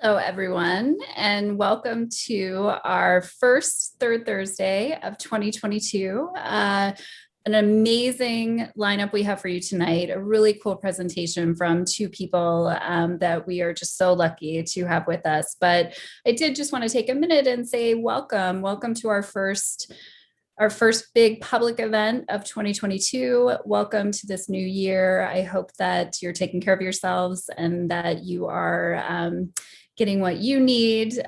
Hello, everyone, and welcome to our first third Thursday of 2022. An amazing lineup we have for you tonight, a really cool presentation from two people that we are just so lucky to have with us. But I did just want to take a minute and say welcome to our first big public event of 2022. Welcome to this new year. I hope that you're taking care of yourselves and that you are getting what you need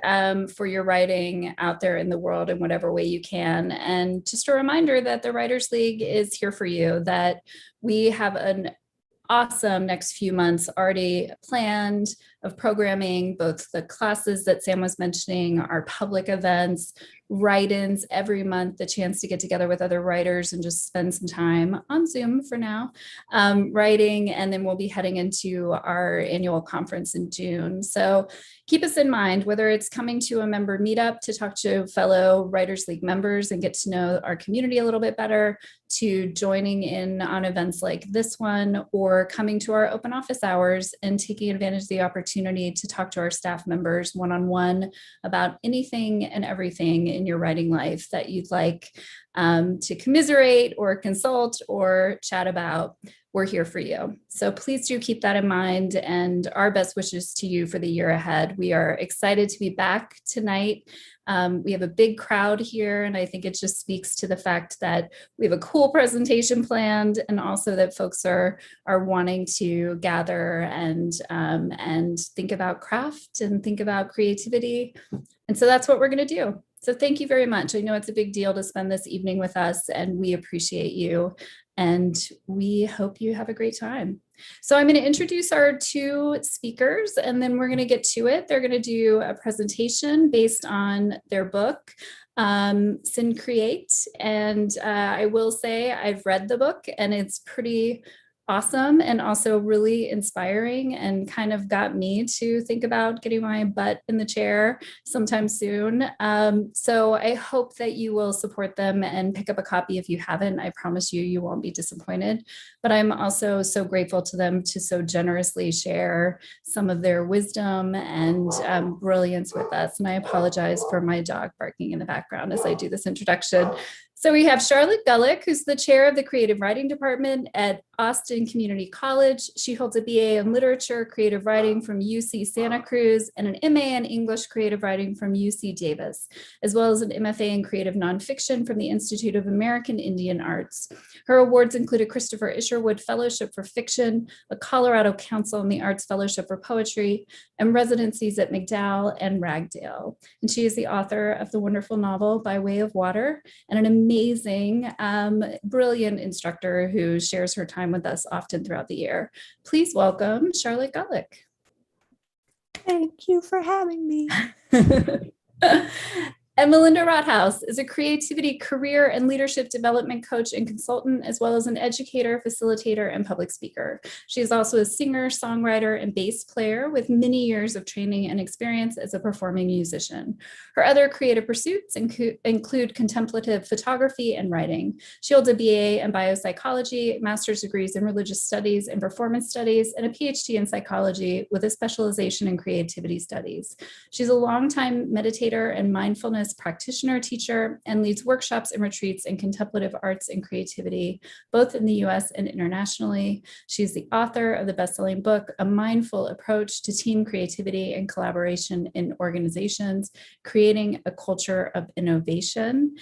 for your writing out there in the world in whatever way you can. And just a reminder that the Writers League is here for you, that we have an awesome next few months already planned of programming, both the classes that Sam was mentioning, our public events, write-ins every month, the chance to get together with other writers and just spend some time on Zoom for now, writing, and then we'll be heading into our annual conference in June. So keep us in mind, whether it's coming to a member meetup to talk to fellow Writers League members and get to know our community a little bit better, to joining in on events like this one, or coming to our open office hours and taking advantage of the opportunity to talk to our staff members one-on-one about anything and everything in your writing life that you'd like to commiserate or consult or chat about. We're here for you. So please do keep that in mind, and our best wishes to you for the year ahead. We are excited to be back tonight. We have a big crowd here, and I think it just speaks to the fact that we have a cool presentation planned, and also that folks are wanting to gather and think about craft and think about creativity. And so that's what we're going to do. So thank you very much. I know it's a big deal to spend this evening with us, and we appreciate you. And we hope you have a great time. So I'm going to introduce our two speakers, and then we're going to get to it. They're going to do a presentation based on their book, Syncreate. And I will say I've read the book, and it's pretty awesome and also really inspiring, and kind of got me to think about getting my butt in the chair sometime soon. So I hope that you will support them and pick up a copy if you haven't. I promise you, you won't be disappointed. But I'm also so grateful to them to so generously share some of their wisdom and brilliance with us. And I apologize for my dog barking in the background as I do this introduction. So we have Charlotte Gullick, who's the chair of the creative writing department at Austin Community College. She holds a BA in literature, creative writing from UC Santa Cruz, and an MA in English creative writing from UC Davis, as well as an MFA in creative nonfiction from the Institute of American Indian Arts. Her awards include a Christopher Isherwood Fellowship for Fiction, a Colorado Council on the Arts Fellowship for Poetry, and residencies at MacDowell and Ragdale. And she is the author of the wonderful novel By Way of Water, and an amazing, brilliant instructor who shares her time with us often throughout the year. Please welcome Charlotte Gullick. Thank you for having me. And Melinda Rothaus is a creativity, career, and leadership development coach and consultant, as well as an educator, facilitator, and public speaker. She is also a singer, songwriter, and bass player with many years of training and experience as a performing musician. Her other creative pursuits include contemplative photography and writing. She holds a BA in biopsychology, master's degrees in religious studies and performance studies, and a PhD in psychology with a specialization in creativity studies. She's a longtime meditator and mindfulness practitioner, teacher, and leads workshops and retreats in contemplative arts and creativity, both in the US and internationally. She's the author of the best-selling book, A Mindful Approach to Team Creativity and Collaboration in Organizations, Creating a Culture of Innovation.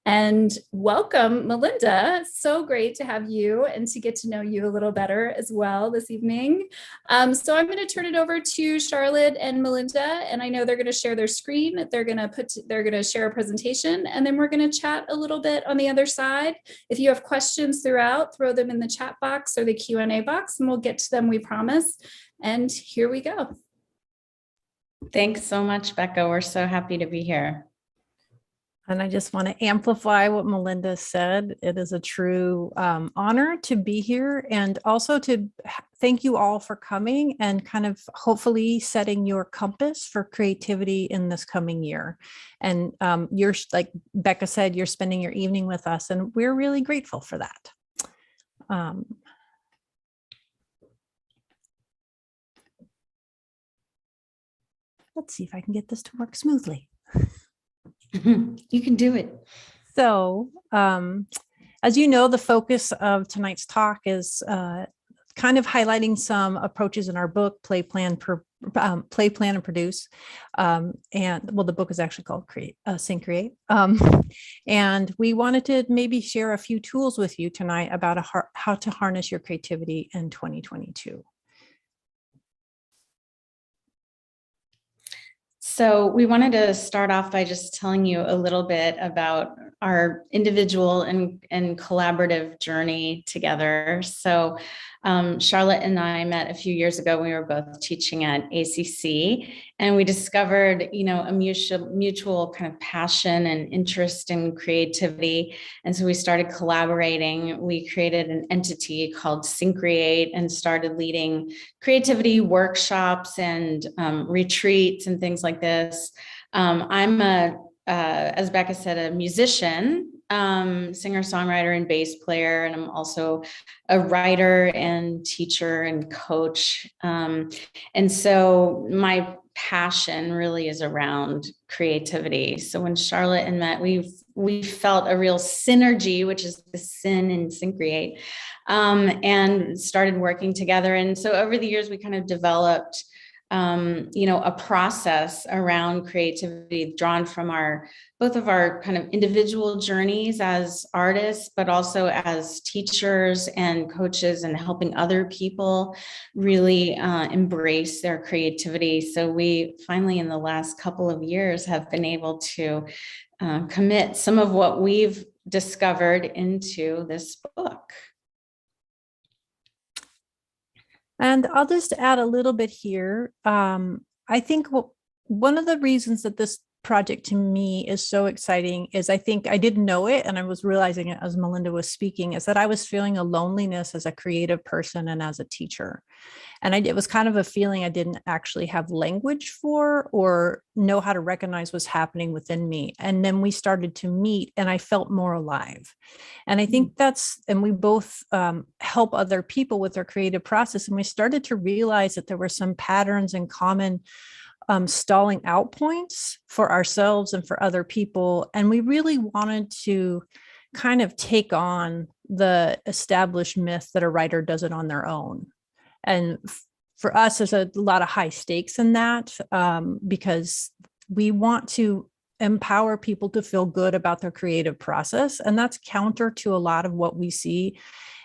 And welcome, Melinda. So great to have you and to get to know you a little better as well this evening. So I'm going to turn it over to Charlotte and Melinda, and I know they're going to share their screen. They're going to share a presentation, and then we're going to chat a little bit on the other side. If you have questions throughout, throw them in the chat box or the Q&A box, and we'll get to them, we promise. And here we go. Thanks so much, Becca. We're so happy to be here. And I just want to amplify what Melinda said. It is a true honor to be here, and also to thank you all for coming and kind of hopefully setting your compass for creativity in this coming year. And you're, like Becca said, you're spending your evening with us, and we're really grateful for that. let's see if I can get this to work smoothly. You can do it. So, as you know, the focus of tonight's talk is kind of highlighting some approaches in our book, Play, Plan, and Produce. And well, the book is actually called Syncreate. And we wanted to maybe share a few tools with you tonight about how to harness your creativity in 2022. So we wanted to start off by just telling you a little bit about our individual and collaborative journey together. So Charlotte and I met a few years ago. We were both teaching at ACC, and we discovered, a mutual kind of passion and interest in creativity. And so we started collaborating. We created an entity called Syncreate and started leading creativity workshops and retreats and things like this. I'm as Becca said, a musician, singer, songwriter, and bass player. And I'm also a writer and teacher and coach. And so my passion really is around creativity. So when Charlotte and Matt, we felt a real synergy, which is the sin in Syncreate, and started working together. And so over the years, we kind of developed a process around creativity drawn from both of our kind of individual journeys as artists, but also as teachers and coaches, and helping other people really embrace their creativity. So we finally, in the last couple of years, have been able to commit some of what we've discovered into this book. And I'll just add a little bit here. I think one of the reasons that this project to me is so exciting is I think I didn't know it, and I was realizing it as Melinda was speaking, is that I was feeling a loneliness as a creative person and as a teacher. And it was kind of a feeling I didn't actually have language for or know how to recognize what's happening within me. And then we started to meet and I felt more alive. And I think and we both help other people with their creative process. And we started to realize that there were some patterns and common stalling out points for ourselves and for other people. And we really wanted to kind of take on the established myth that a writer does it on their own. And for us, there's a lot of high stakes in that because we want to empower people to feel good about their creative process. And that's counter to a lot of what we see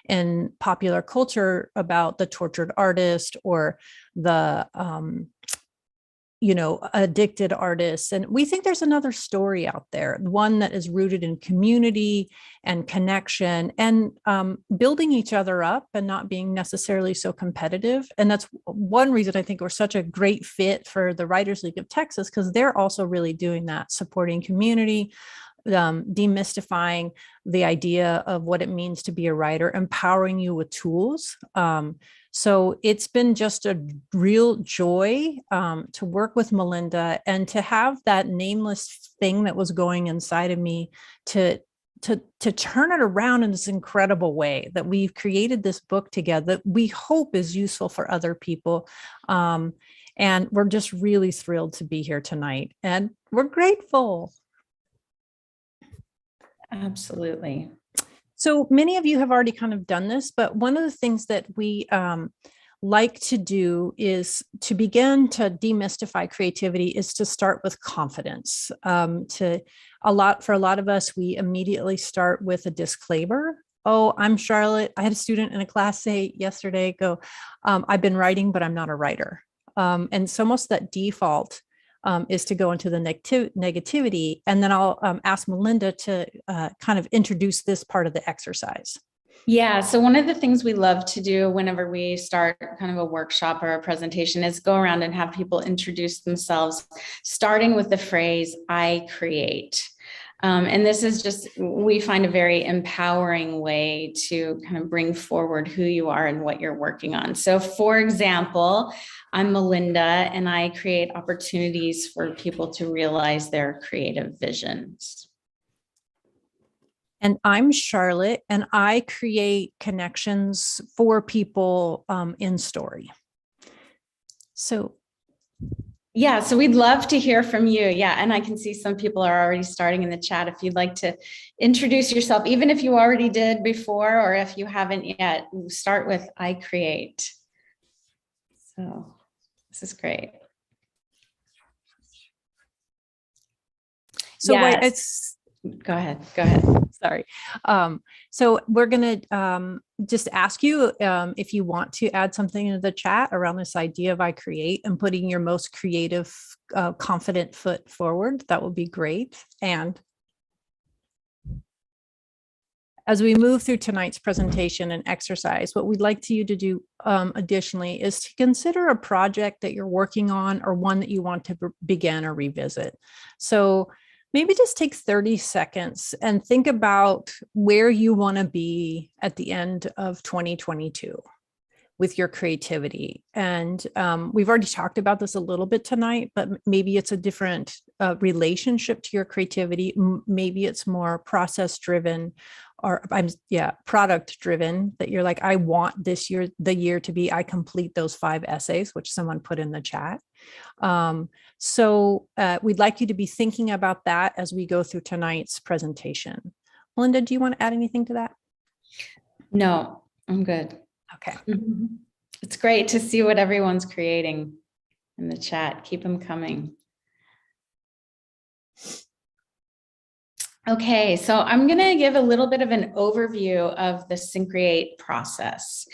in popular culture about the tortured artist or the addicted artists. And we think there's another story out there, one that is rooted in community and connection and building each other up and not being necessarily so competitive. And that's one reason I think we're such a great fit for the Writers League of Texas, because they're also really doing that, supporting community, demystifying the idea of what it means to be a writer, empowering you with tools. So it's been just a real joy to work with Melinda and to have that nameless thing that was going inside of me to turn it around in this incredible way that we've created this book together that we hope is useful for other people. And we're just really thrilled to be here tonight, and we're grateful. Absolutely. So many of you have already kind of done this, but one of the things that we like to do is to begin to demystify creativity is to start with confidence. For a lot of us, we immediately start with a disclaimer. Oh, I'm Charlotte. I had a student in a class say yesterday, I've been writing, but I'm not a writer. And so most that default is to go into the negativity. And then I'll ask Melinda to kind of introduce this part of the exercise. Yeah. So one of the things we love to do whenever we start kind of a workshop or a presentation is go around and have people introduce themselves, starting with the phrase, I create. And this is just, we find a very empowering way to kind of bring forward who you are and what you're working on. So for example, I'm Melinda and I create opportunities for people to realize their creative visions. And I'm Charlotte and I create connections for people in story. So Yeah, so we'd love to hear from you. Yeah, and I can see some people are already starting in the chat. If you'd like to introduce yourself, even if you already did before, or if you haven't yet, we'll start with I create. So this is great. So wait, Yes. Go ahead. Sorry. So we're going to just ask you if you want to add something into the chat around this idea of I create and putting your most creative, confident foot forward. That would be great. And as we move through tonight's presentation and exercise, what we'd like you to do additionally is to consider a project that you're working on or one that you want to begin or revisit. So maybe just take 30 seconds and think about where you want to be at the end of 2022 with your creativity. And we've already talked about this a little bit tonight, but maybe it's a different relationship to your creativity. Maybe it's more process driven or product driven, that you're like, I want this year, the year to be, I complete those 5 essays, which someone put in the chat. So we'd like you to be thinking about that as we go through tonight's presentation. Melinda, do you want to add anything to that? No, I'm good. Okay. It's great to see what everyone's creating in the chat. Keep them coming. Okay, so I'm going to give a little bit of an overview of the Syncreate process.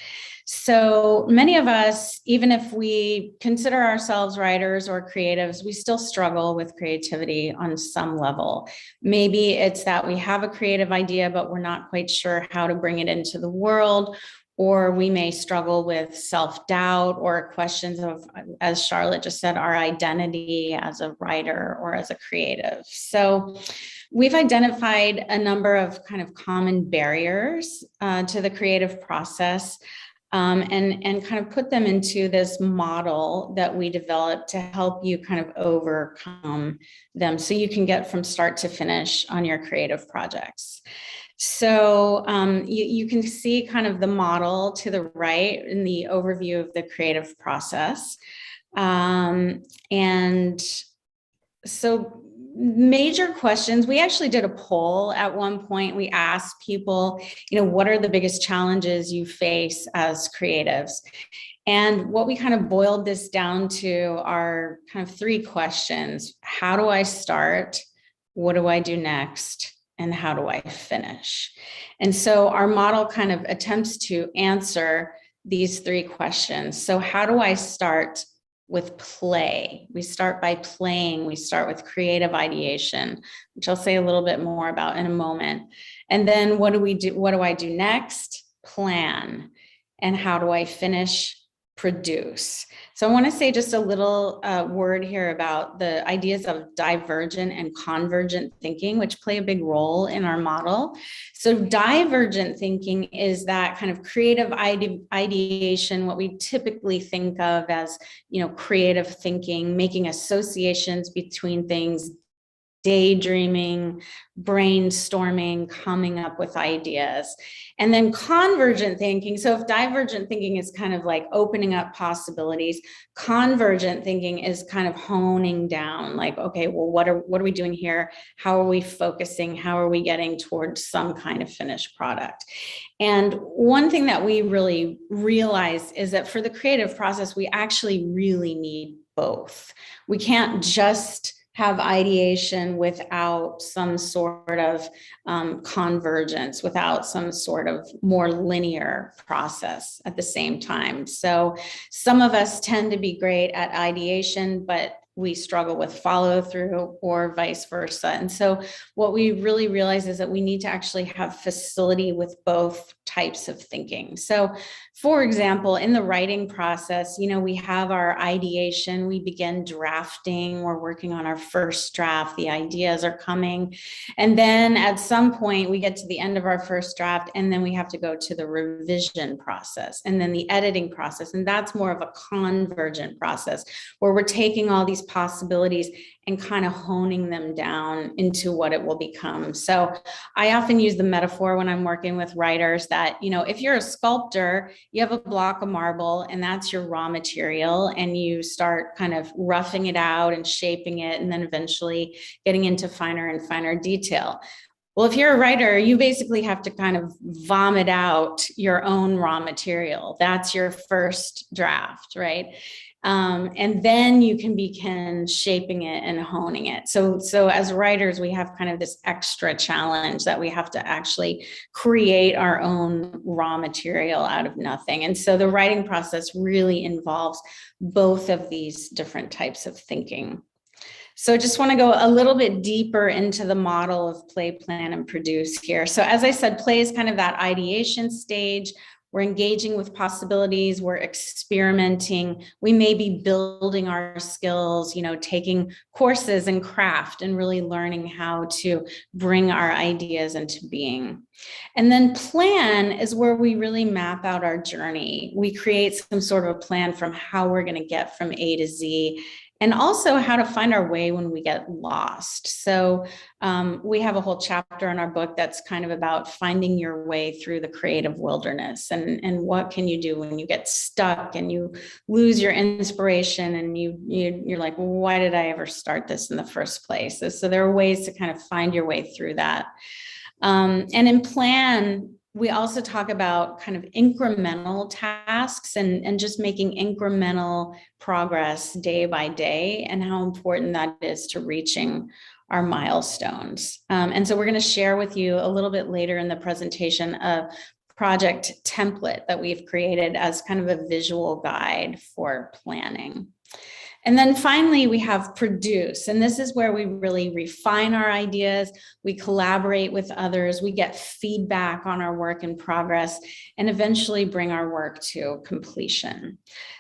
So many of us, even if we consider ourselves writers or creatives, we still struggle with creativity on some level. Maybe it's that we have a creative idea, but we're not quite sure how to bring it into the world. Or we may struggle with self-doubt or questions of, as Charlotte just said, our identity as a writer or as a creative. So we've identified a number of kind of common barriers to the creative process, and kind of put them into this model that we developed to help you kind of overcome them so you can get from start to finish on your creative projects. So you can see kind of the model to the right in the overview of the creative process. And so major questions, we actually did a poll at one point. We asked people, what are the biggest challenges you face as creatives? And what we kind of boiled this down to are kind of 3 questions. How do I start? What do I do next? And how do I finish? And so our model kind of attempts to answer these 3 questions. So how do I start? With play. We start by playing. We start with creative ideation, which I'll say a little bit more about in a moment. And then what do we do? What do I do next? Plan. And how do I finish? Produce. So I want to say just a little word here about the ideas of divergent and convergent thinking, which play a big role in our model. So divergent thinking is that kind of creative ideation, what we typically think of as, creative thinking, making associations between things, daydreaming, brainstorming, coming up with ideas. And then convergent thinking. So if divergent thinking is kind of like opening up possibilities, convergent thinking is kind of honing down, like, okay, well, what are we doing here? How are we focusing? How are we getting towards some kind of finished product? And one thing that we really realize is that for the creative process, we actually really need both. We can't just have ideation without some sort of convergence, without some sort of more linear process at the same time. So some of us tend to be great at ideation, but we struggle with follow through or vice versa. And so what we really realize is that we need to actually have facility with both types of thinking. So for example, in the writing process, we have our ideation, we begin drafting, we're working on our first draft, the ideas are coming. And then at some point we get to the end of our first draft, and then we have to go to the revision process and then the editing process. And that's more of a convergent process where we're taking all these possibilities and kind of honing them down into what it will become. So I often use the metaphor when I'm working with writers that, you know, if you're a sculptor, you have a block of marble and that's your raw material, and you start kind of roughing it out and shaping it, and then eventually getting into finer and finer detail. Well, if you're a writer, you basically have to kind of vomit out your own raw material. That's your first draft, right? And then you can begin shaping it and honing it. So as writers, we have kind of this extra challenge that we have to actually create our own raw material out of nothing. And so the writing process really involves both of these different types of thinking. So I just want to go a little bit deeper into the model of play, plan, and produce here. So as I said, play is kind of that ideation stage. We're engaging with possibilities, we're experimenting, we may be building our skills, you know, taking courses in craft and really learning how to bring our ideas into being. And then plan is where we really map out our journey. We create some sort of a plan from how we're going to get from A to Z, and also how to find our way when we get lost. So we have a whole chapter in our book that's kind of about finding your way through the creative wilderness, and what can you do when you get stuck and you lose your inspiration and you're like, well, why did I ever start this in the first place? So there are ways to kind of find your way through that. And in plan, we also talk about kind of incremental tasks and just making incremental progress day by day, and how important that is to reaching our milestones. And so we're going to share with you a little bit later in the presentation a project template that we've created as kind of a visual guide for planning. And then finally, we have produce. And this is where we really refine our ideas. We collaborate with others. We get feedback on our work in progress, and eventually bring our work to completion.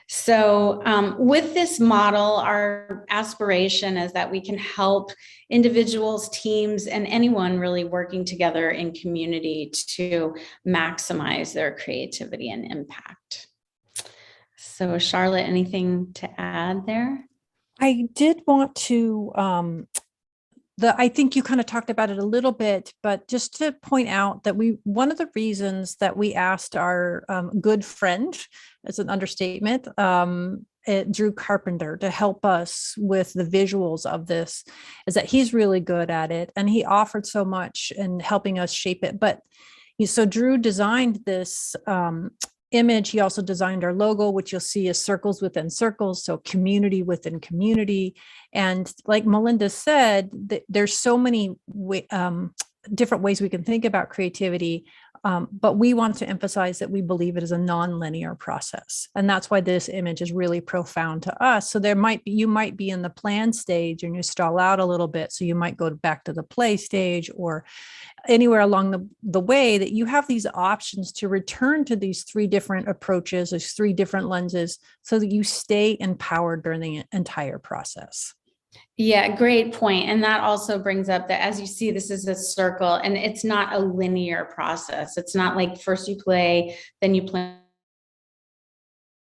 So with this model, our aspiration is that we can help individuals, teams, and anyone really working together in community to maximize their creativity and impact. So Charlotte, anything to add there? I did want to, I think you kind of talked about it a little bit, but just to point out that one of the reasons that we asked our good friend, as an understatement, Drew Carpenter, to help us with the visuals of this, is that he's really good at it. And he offered so much in helping us shape it. But so Drew designed this image. He also designed our logo, which you'll see is circles within circles, so community within community. And like Melinda said, there's so many different ways we can think about creativity, but we want to emphasize that we believe it is a non-linear process, and that's why this image is really profound to us. So you might be in the plan stage and you stall out a little bit, so you might go back to the play stage, or anywhere along the way, that you have these options to return to these three different approaches, these three different lenses, so that you stay empowered during the entire process. Yeah, great point. And that also brings up that, as you see, this is a circle, and it's not a linear process. It's not like first you play, then you plan.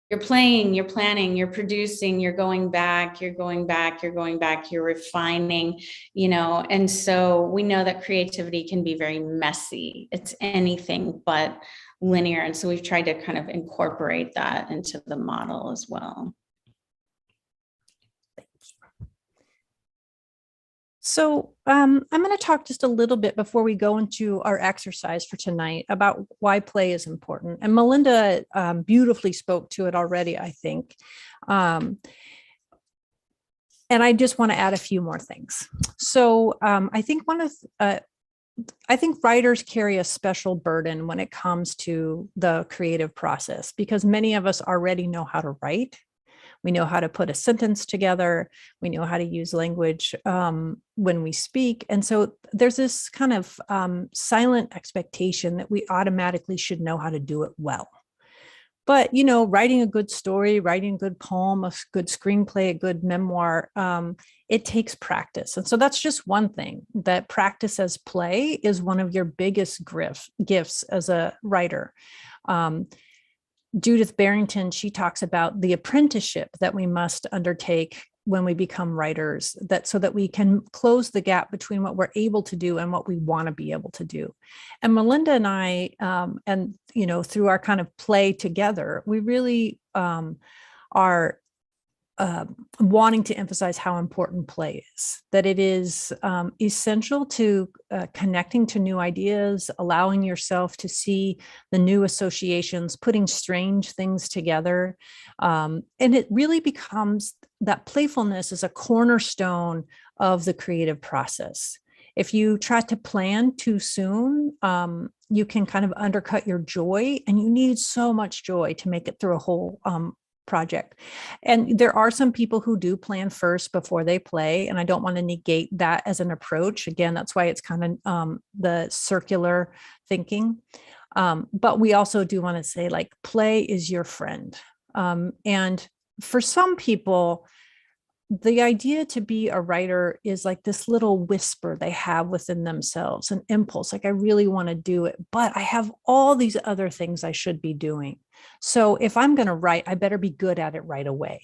You're playing, you're planning, you're producing, you're going back, you're refining, you know. And so we know that creativity can be very messy. It's anything but linear. And so we've tried to kind of incorporate that into the model as well. So I'm going to talk just a little bit before we go into our exercise for tonight about why play is important. And Melinda beautifully spoke to it already, I think. And I just want to add a few more things. So I think I think writers carry a special burden when it comes to the creative process, because many of us already know how to write. We know how to put a sentence together. We know how to use language when we speak. And so there's this kind of silent expectation that we automatically should know how to do it well. But, you know, writing a good story, writing a good poem, a good screenplay, a good memoir, it takes practice. And so that's just one thing, that practice as play is one of your biggest gifts as a writer. Judith Barrington, she talks about the apprenticeship that we must undertake when we become writers, that so that we can close the gap between what we're able to do and what we want to be able to do. And Melinda and I, and through our kind of play together, we really are wanting to emphasize how important play is, that it is essential to connecting to new ideas, allowing yourself to see the new associations, putting strange things together. And it really becomes that playfulness is a cornerstone of the creative process. If you try to plan too soon, you can kind of undercut your joy, and you need so much joy to make it through a whole project. And there are some people who do plan first before they play, and I don't want to negate that as an approach. Again, that's why it's kind of the circular thinking. But we also do want to say, like, play is your friend. And for some people, the idea to be a writer is like this little whisper they have within themselves, an impulse, like, I really want to do it, but I have all these other things I should be doing. So if I'm going to write, I better be good at it right away.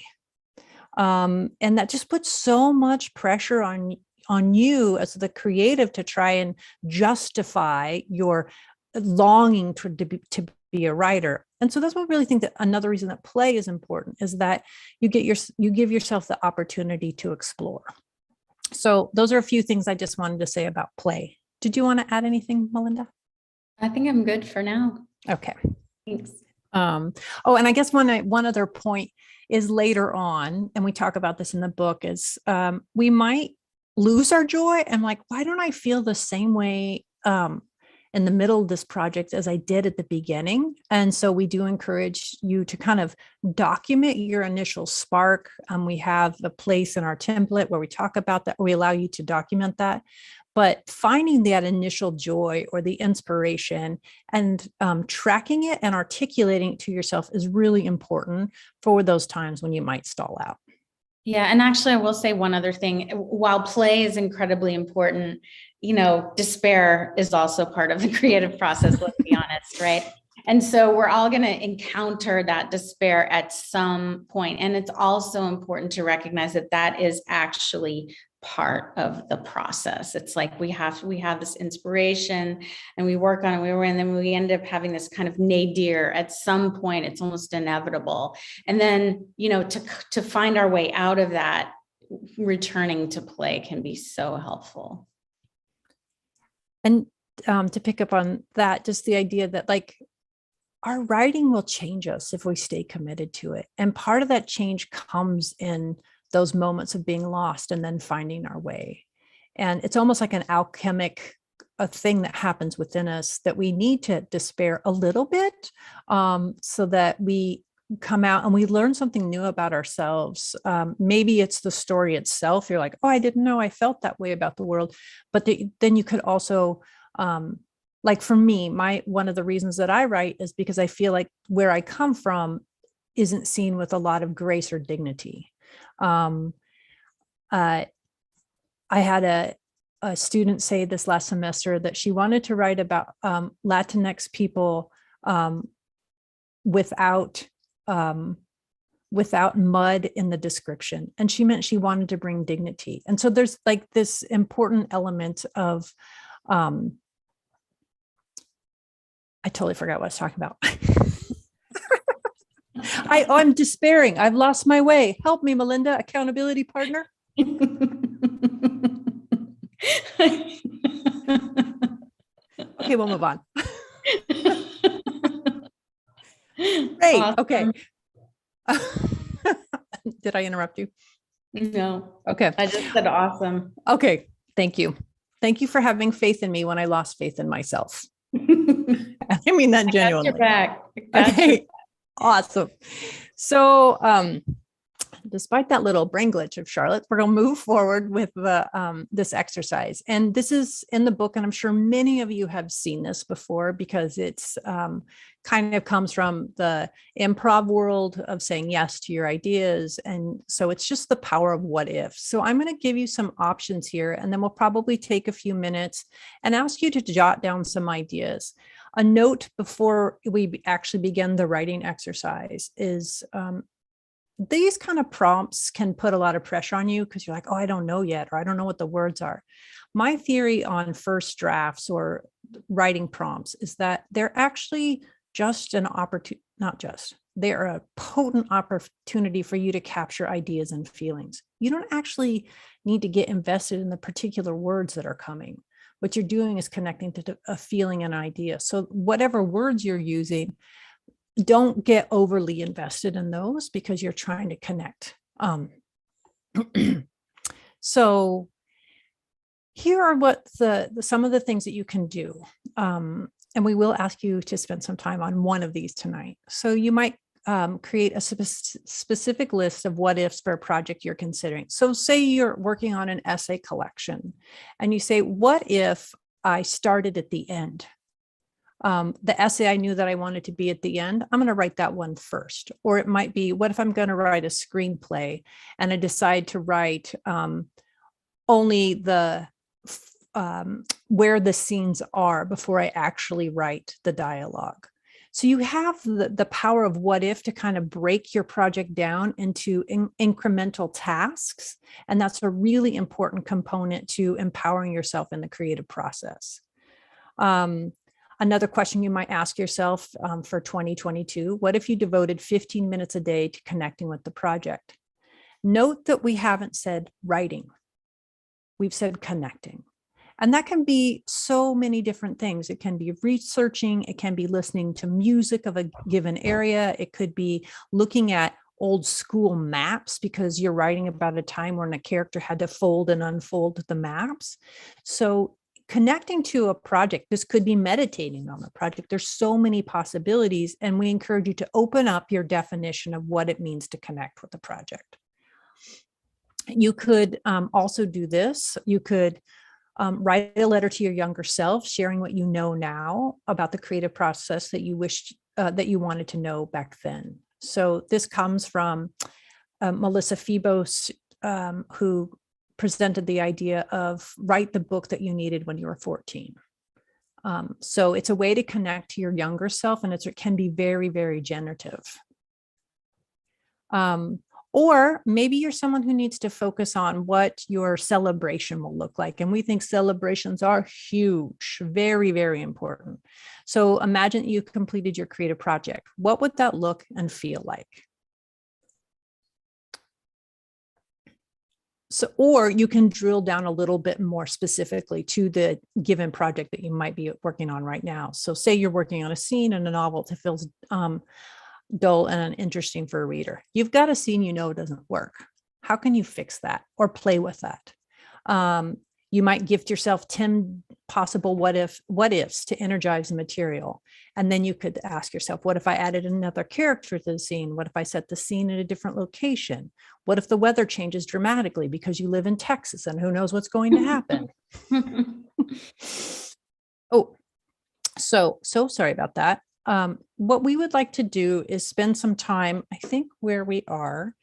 And that just puts so much pressure on you as the creative to try and justify your longing to be a writer. And so that's what we really think that another reason that play is important is that you give yourself the opportunity to explore. So those are a few things I just wanted to say about play. Did you want to add anything, Melinda? I think I'm good for now. Okay. Thanks. And I guess one other point is later on, and we talk about this in the book, is we might lose our joy and like, why don't I feel the same way in the middle of this project as I did at the beginning? And so we do encourage you to kind of document your initial spark. We have a place in our template where we talk about that, we allow you to document that. But finding that initial joy or the inspiration and tracking it and articulating it to yourself is really important for those times when you might stall out. Yeah. And actually, I will say one other thing. While play is incredibly important, despair is also part of the creative process, let's be honest, right? And so we're all going to encounter that despair at some point. And it's also important to recognize that that is actually part of the process. It's like we have this inspiration and we work on it, and then we end up having this kind of nadir at some point. It's almost inevitable. And then, to find our way out of that, returning to play can be so helpful. And to pick up on that, just the idea that like our writing will change us if we stay committed to it. And part of that change comes in those moments of being lost and then finding our way. And it's almost like an alchemic thing that happens within us, that we need to despair a little bit so that we come out and we learn something new about ourselves. Maybe it's the story itself. You're like, oh, I didn't know I felt that way about the world. But then you could also, like for me, one of the reasons that I write is because I feel like where I come from isn't seen with a lot of grace or dignity. I had a student say this last semester that she wanted to write about Latinx people without mud in the description. And she meant she wanted to bring dignity. And so there's like this important element of, I totally forgot what I was talking about. I'm despairing. I've lost my way. Help me, Melinda, accountability partner. Okay, we'll move on. Great. Awesome. Okay. Did I interrupt you? No. Okay. I just said awesome. Okay. Thank you. Thank you for having faith in me when I lost faith in myself. I mean that genuinely. Got your back. Okay. Awesome. So, despite that little brain glitch of Charlotte, we're going to move forward with this exercise. And this is in the book, and I'm sure many of you have seen this before because it's kind of comes from the improv world of saying yes to your ideas. And so it's just the power of what if. So I'm going to give you some options here, and then we'll probably take a few minutes and ask you to jot down some ideas. A note before we actually begin the writing exercise is these kind of prompts can put a lot of pressure on you because you're like, oh, I don't know yet, or I don't know what the words are. My theory on first drafts or writing prompts is that they're actually just an opportunity, not just, they're a potent opportunity for you to capture ideas and feelings. You don't actually need to get invested in the particular words that are coming. What you're doing is connecting to a feeling and idea. So whatever words you're using, don't get overly invested in those because you're trying to connect. So here are what some of the things that you can do. And we will ask you to spend some time on one of these tonight. So you might create a specific list of what ifs for a project you're considering. So say you're working on an essay collection and you say, what if I started at the end? The essay I knew that I wanted to be at the end, I'm going to write that one first. Or it might be, what if I'm going to write a screenplay and I decide to write only the where the scenes are before I actually write the dialogue. So you have the power of what if to kind of break your project down into incremental tasks. And that's a really important component to empowering yourself in the creative process. Another question you might ask yourself for 2022, what if you devoted 15 minutes a day to connecting with the project? Note that we haven't said writing. We've said connecting. And that can be so many different things. It can be researching, it can be listening to music of a given area. It could be looking at old school maps because you're writing about a time when a character had to fold and unfold the maps. So connecting to a project, this could be meditating on the project. There's so many possibilities, and we encourage you to open up your definition of what it means to connect with the project. You could also do this. You could write a letter to your younger self, sharing what you know now about the creative process that you wished that you wanted to know back then. So this comes from Melissa Febos, who presented the idea of write the book that you needed when you were 14. So it's a way to connect to your younger self, and it can be very, very generative. Or maybe you're someone who needs to focus on what your celebration will look like. And we think celebrations are huge, very, very important. So imagine you completed your creative project. What would that look and feel like? So, or you can drill down a little bit more specifically to the given project that you might be working on right now. So say you're working on a scene in a novel that feels dull and uninteresting for a reader. You've got a scene you know doesn't work. How can you fix that or play with that? You might gift yourself 10 possible what ifs to energize the material. And then you could ask yourself, what if I added another character to the scene? What if I set the scene in a different location? What if the weather changes dramatically because you live in Texas and who knows what's going to happen? Oh, so sorry about that. What we would like to do is spend some time, I think where we are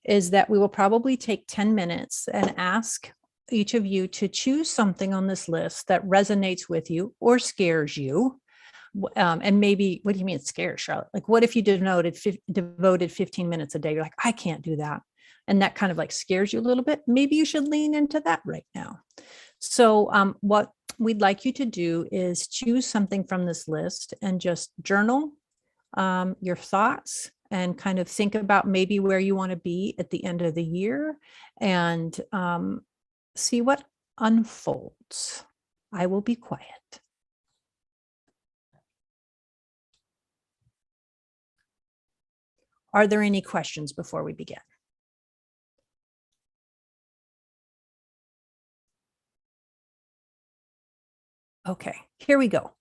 is that we will probably take 10 minutes and ask each of you to choose something on this list that resonates with you or scares you. And maybe, what do you mean it scares, Charlotte? Like, what if you devoted 15 minutes a day? You're like, I can't do that. And that kind of like scares you a little bit. Maybe you should lean into that right now. So what we'd like you to do is choose something from this list and just journal your thoughts and kind of think about maybe where you want to be at the end of the year and see what unfolds. I will be quiet. Are there any questions before we begin? Okay, here we go.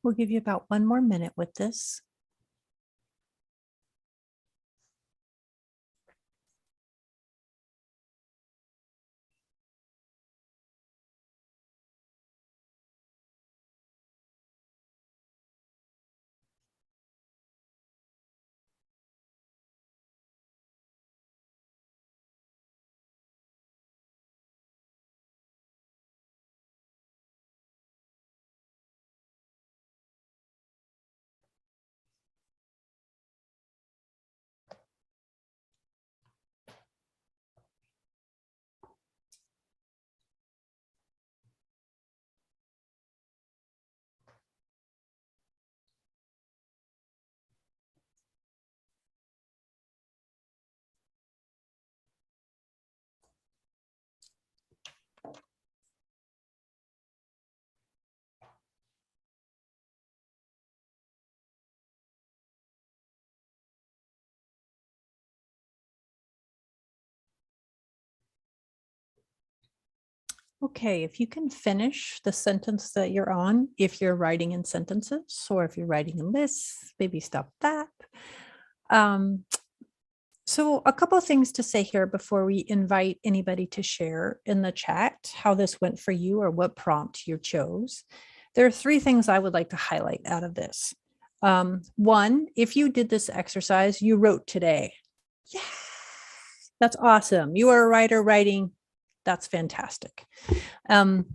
We'll give you about 1 more minute with this. Okay, if you can finish the sentence that you're on, if you're writing in sentences or if you're writing in lists, maybe stop that. So a couple of things to say here before we invite anybody to share in the chat how this went for you or what prompt you chose. There are 3 things I would like to highlight out of this. 1, if you did this exercise, you wrote today. Yeah, that's awesome. You are a writer writing. That's fantastic. And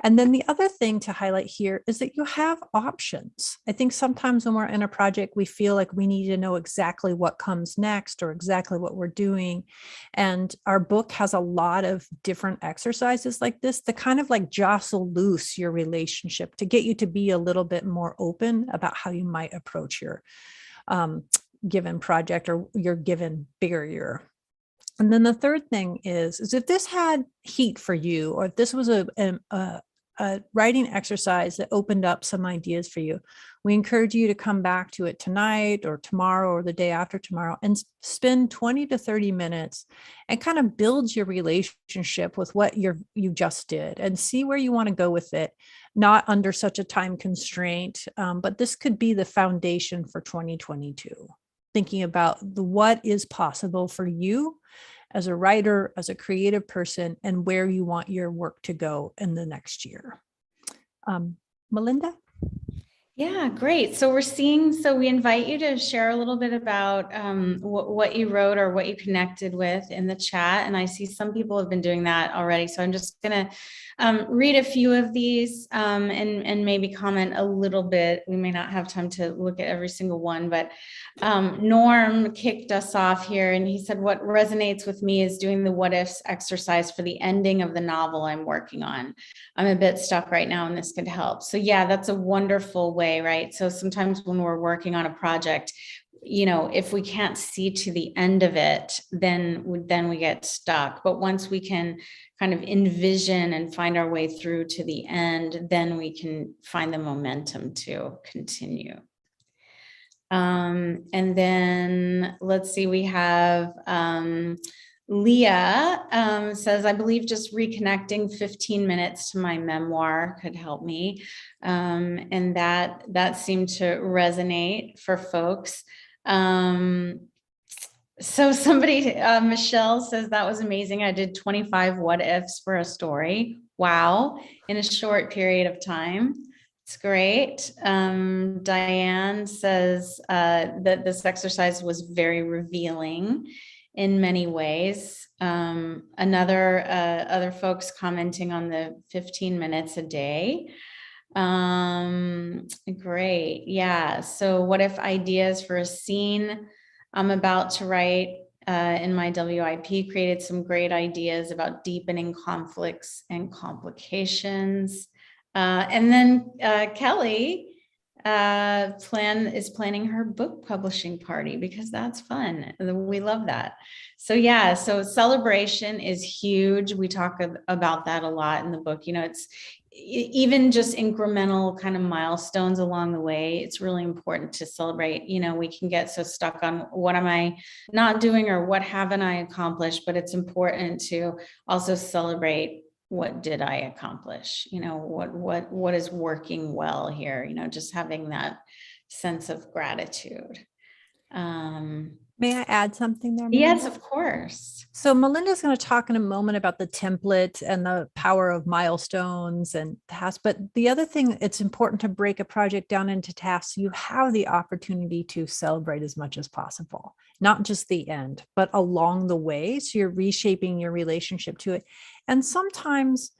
then the other thing to highlight here is that you have options. I think sometimes when we're in a project, we feel like we need to know exactly what comes next or exactly what we're doing. And our book has a lot of different exercises like this to kind of like jostle loose your relationship, to get you to be a little bit more open about how you might approach your given project or your given bigger year. And then the third thing is if this had heat for you, or if this was a writing exercise that opened up some ideas for you, we encourage you to come back to it tonight or tomorrow or the day after tomorrow and spend 20 to 30 minutes and kind of build your relationship with what you just did and see where you want to go with it, not under such a time constraint, but this could be the foundation for 2022. Thinking about what is possible for you as a writer, as a creative person, and where you want your work to go in the next year. Melinda? Yeah, great. So we invite you to share a little bit about what you wrote or what you connected with in the chat. And I see some people have been doing that already. So I'm just going to read a few of these and maybe comment a little bit. We may not have time to look at every single one, but Norm kicked us off here and he said, what resonates with me is doing the what ifs exercise for the ending of the novel I'm working on. I'm a bit stuck right now and this could help. So yeah, that's a wonderful way, right? So sometimes when we're working on a project, you know, if we can't see to the end of it, then we get stuck. But once we can kind of envision and find our way through to the end, then we can find the momentum to continue. And then let's see, we have Leah says, I believe just reconnecting 15 minutes to my memoir could help me. And that seemed to resonate for folks. So somebody, Michelle says, that was amazing. I did 25 what ifs for a story. Wow. In a short period of time. It's great. Diane says that this exercise was very revealing in many ways. Other folks commenting on the 15 minutes a day. Great. Yeah. So what if ideas for a scene I'm about to write in my WIP created some great ideas about deepening conflicts and complications. And then Kelly is planning her book publishing party because that's fun. We love that. So yeah, so celebration is huge. We talk about that a lot in the book. You know, it's even just incremental kind of milestones along the way. It's really important to celebrate. You know, we can get so stuck on what am I not doing or what haven't I accomplished, but it's important to also celebrate what did I accomplish? What is working well here? Just having that sense of gratitude. May I add something there, Yes, Melinda? of course. So Melinda's going to talk in a moment about the template and the power of milestones and tasks. But the other thing, it's important to break a project down into tasks. You have the opportunity to celebrate as much as possible, not just the end, but along the way. So you're reshaping your relationship to it. And sometimes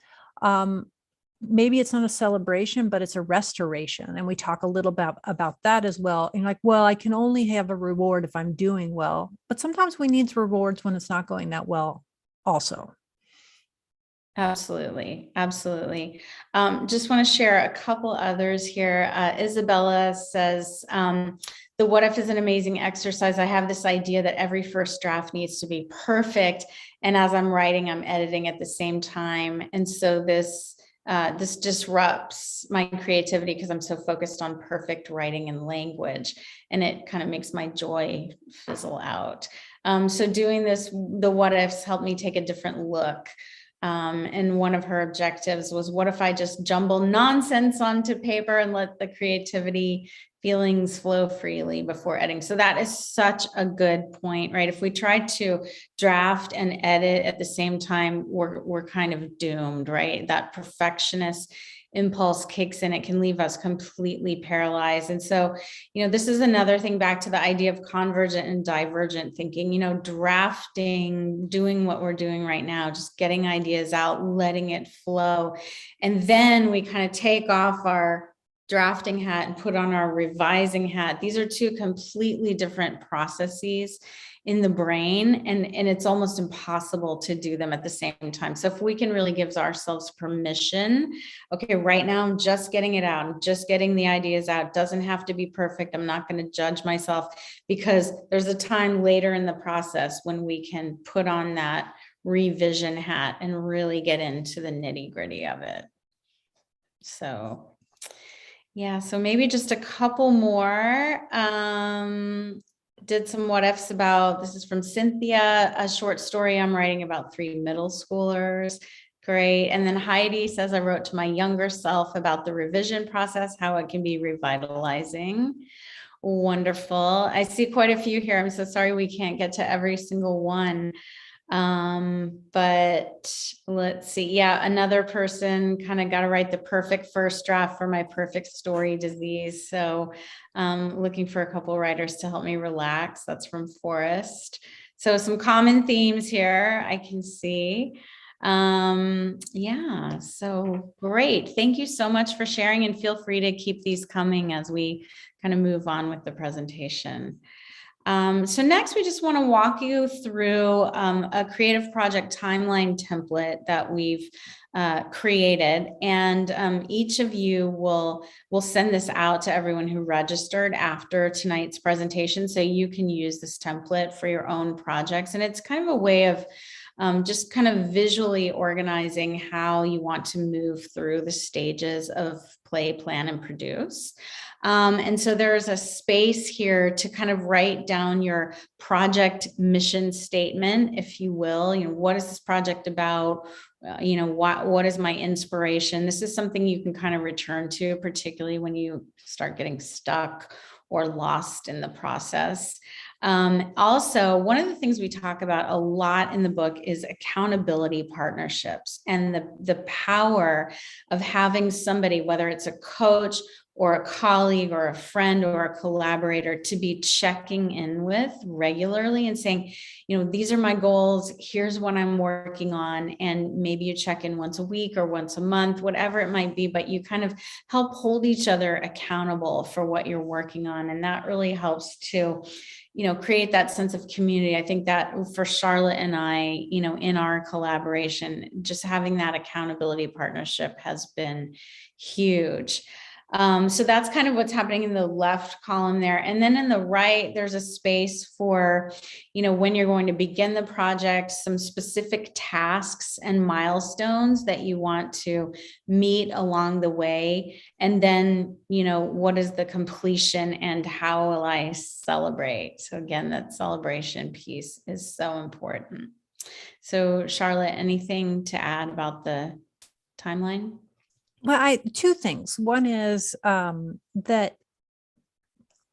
maybe it's not a celebration, but it's a restoration. And we talk a little bit about that as well. And like, well, I can only have a reward if I'm doing well. But sometimes we need rewards when it's not going that well also. Absolutely. Absolutely. Just want to share a couple others here. Isabella says, the what if is an amazing exercise. I have this idea that every first draft needs to be perfect. And as I'm writing, I'm editing at the same time. And so this disrupts my creativity because I'm so focused on perfect writing and language, and it kind of makes my joy fizzle out. So doing this, the what ifs helped me take a different look. And one of her objectives was, what if I just jumble nonsense onto paper and let the creativity feelings flow freely before editing? So that is such a good point, right? If we try to draft and edit at the same time, we're kind of doomed, right? That perfectionist impulse kicks in. It can leave us completely paralyzed. And so, this is another thing, back to the idea of convergent and divergent thinking, drafting, doing what we're doing right now, just getting ideas out, letting it flow. And then we kind of take off our drafting hat and put on our revising hat. These are two completely different processes in the brain, and it's almost impossible to do them at the same time. So if we can really give ourselves permission, okay, right now I'm just getting it out, I'm just getting the ideas out, it doesn't have to be perfect, I'm not going to judge myself, because there's a time later in the process when we can put on that revision hat and really get into the nitty-gritty of it. So yeah, so maybe just a couple more. Did some what ifs about, this is from Cynthia, a short story I'm writing about 3 middle schoolers. Great. And then Heidi says, I wrote to my younger self about the revision process, how it can be revitalizing. Wonderful. I see quite a few here. I'm so sorry we can't get to every single one. But let's see. Yeah, another person kind of got to write the perfect first draft for my perfect story disease. So looking for a couple writers to help me relax. That's from Forrest. So some common themes here I can see. Yeah, so great. Thank you so much for sharing, and feel free to keep these coming as we kind of move on with the presentation. So next, we just want to walk you through a creative project timeline template that we've created, and each of you will send this out to everyone who registered after tonight's presentation, so you can use this template for your own projects. And it's kind of a way of just kind of visually organizing how you want to move through the stages of play, plan, and produce. And so there's a space here to kind of write down your project mission statement, if you will. What is this project about? What is my inspiration? This is something you can kind of return to, particularly when you start getting stuck or lost in the process. Also, one of the things we talk about a lot in the book is accountability partnerships, and the power of having somebody, whether it's a coach or a colleague or a friend or a collaborator, to be checking in with regularly and saying, these are my goals, here's what I'm working on. And maybe you check in once a week or once a month, whatever it might be, but you kind of help hold each other accountable for what you're working on. And that really helps to create that sense of community. I think that for Charlotte and I, in our collaboration, just having that accountability partnership has been huge. So that's kind of what's happening in the left column there. And then in the right, there's a space for, when you're going to begin the project, some specific tasks and milestones that you want to meet along the way. And then, what is the completion and how will I celebrate? So again, that celebration piece is so important. So Charlotte, anything to add about the timeline? Well, two things. One is that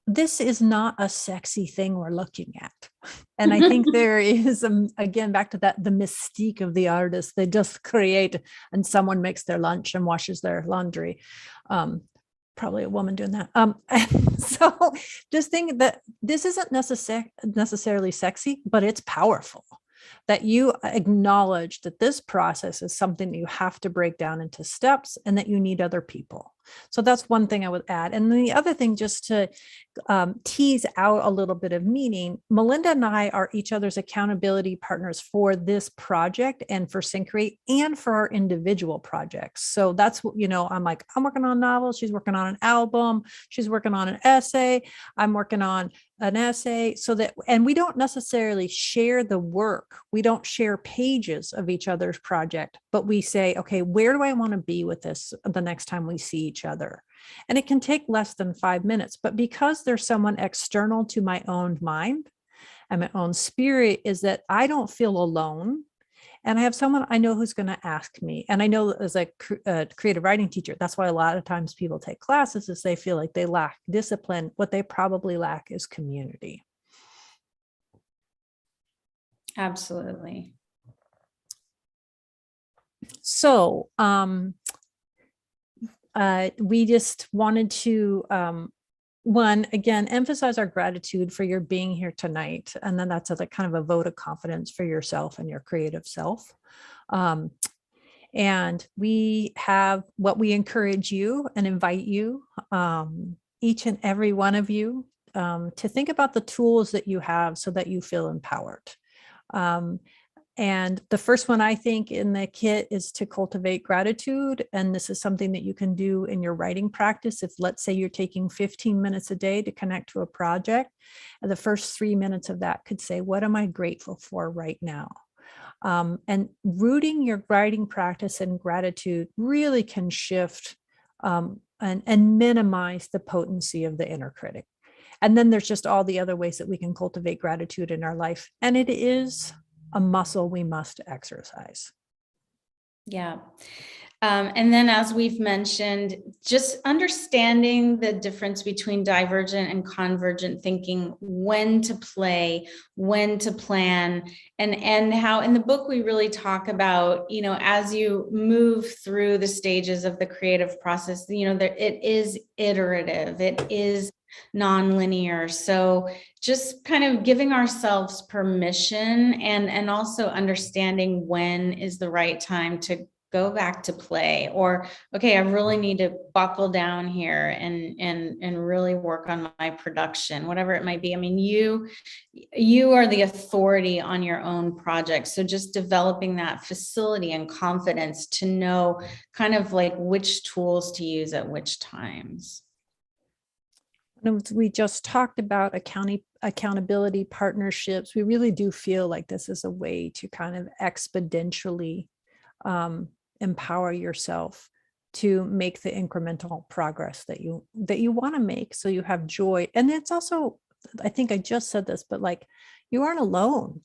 this is not a sexy thing we're looking at. And I think there is, again, back to that, the mystique of the artist. They just create, and someone makes their lunch and washes their laundry. Probably a woman doing that. And so just think that this isn't necessarily sexy, but it's powerful. That you acknowledge that this process is something that you have to break down into steps and that you need other people. So that's one thing I would add. And then the other thing, just to tease out a little bit of meaning, Melinda and I are each other's accountability partners for this project and for Syncreate and for our individual projects. So that's what, I'm like, I'm working on novels. She's working on an album. She's working on an essay. I'm working on an essay, so that, and we don't necessarily share the work. We don't share pages of each other's project, but we say, okay, where do I want to be with this the next time we see each other? And it can take less than 5 minutes, but because there's someone external to my own mind and my own spirit, is that I don't feel alone. And I have someone I know who's going to ask me. And I know as a creative writing teacher, that's why a lot of times people take classes, is they feel like they lack discipline. What they probably lack is community. Absolutely. So we just wanted to, one, again, emphasize our gratitude for your being here tonight. And then that's a kind of a vote of confidence for yourself and your creative self. And we have what we encourage you and invite you, each and every one of you, to think about the tools that you have so that you feel empowered. And the first one I think in the kit is to cultivate gratitude. And this is something that you can do in your writing practice. If, let's say, you're taking 15 minutes a day to connect to a project, and the first 3 minutes of that could say, what am I grateful for right now? And rooting your writing practice in gratitude really can shift and minimize the potency of the inner critic. And then there's just all the other ways that we can cultivate gratitude in our life. And it is a muscle we must exercise. Yeah. And then, as we've mentioned, just understanding the difference between divergent and convergent thinking, when to play, when to plan, and how in the book we really talk about, as you move through the stages of the creative process, it is iterative, it is non-linear. So just kind of giving ourselves permission and also understanding when is the right time to go back to play, or, okay, I really need to buckle down here and really work on my production, whatever it might be. I mean, you are the authority on your own project. So just developing that facility and confidence to know kind of like which tools to use at which times. We just talked about accountability partnerships. We really do feel like this is a way to kind of exponentially empower yourself to make the incremental progress that you want to make, so you have joy. And it's also, I think I just said this, but like, you aren't alone.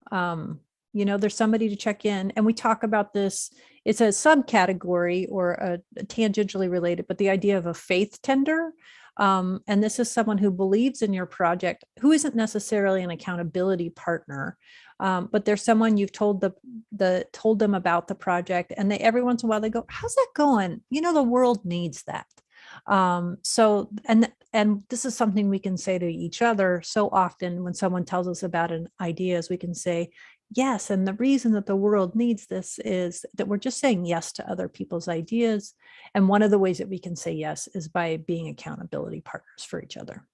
There's somebody to check in, and we talk about this. It's a subcategory or a tangentially related, but the idea of a faith tender. And this is someone who believes in your project, who isn't necessarily an accountability partner, but there's someone you've told them about the project, and they, every once in a while, they go, how's that going? The world needs that. So, and this is something we can say to each other so often when someone tells us about an idea, is we can say, yes. And the reason that the world needs this is that we're just saying yes to other people's ideas. And one of the ways that we can say yes is by being accountability partners for each other.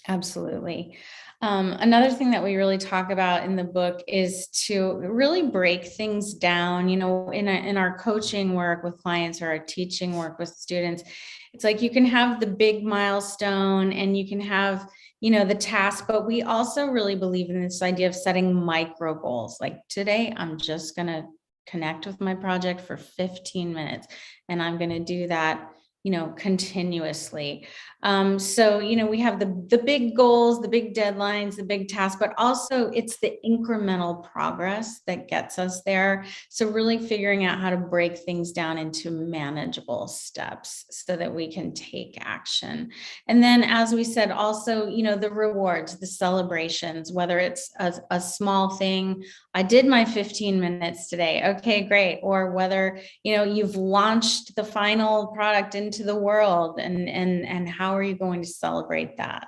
Absolutely. Another thing that we really talk about in the book is to really break things down, in our coaching work with clients or our teaching work with students. It's like you can have the big milestone and you can have, the task, but we also really believe in this idea of setting micro goals. Like, today, I'm just going to connect with my project for 15 minutes, and I'm going to do that continuously. So, we have the big goals, the big deadlines, the big tasks, but also it's the incremental progress that gets us there. So really figuring out how to break things down into manageable steps so that we can take action. And then, as we said, also, the rewards, the celebrations, whether it's a small thing, I did my 15 minutes today. Okay, great. Or whether, you've launched the final product into the world, and how are you going to celebrate that?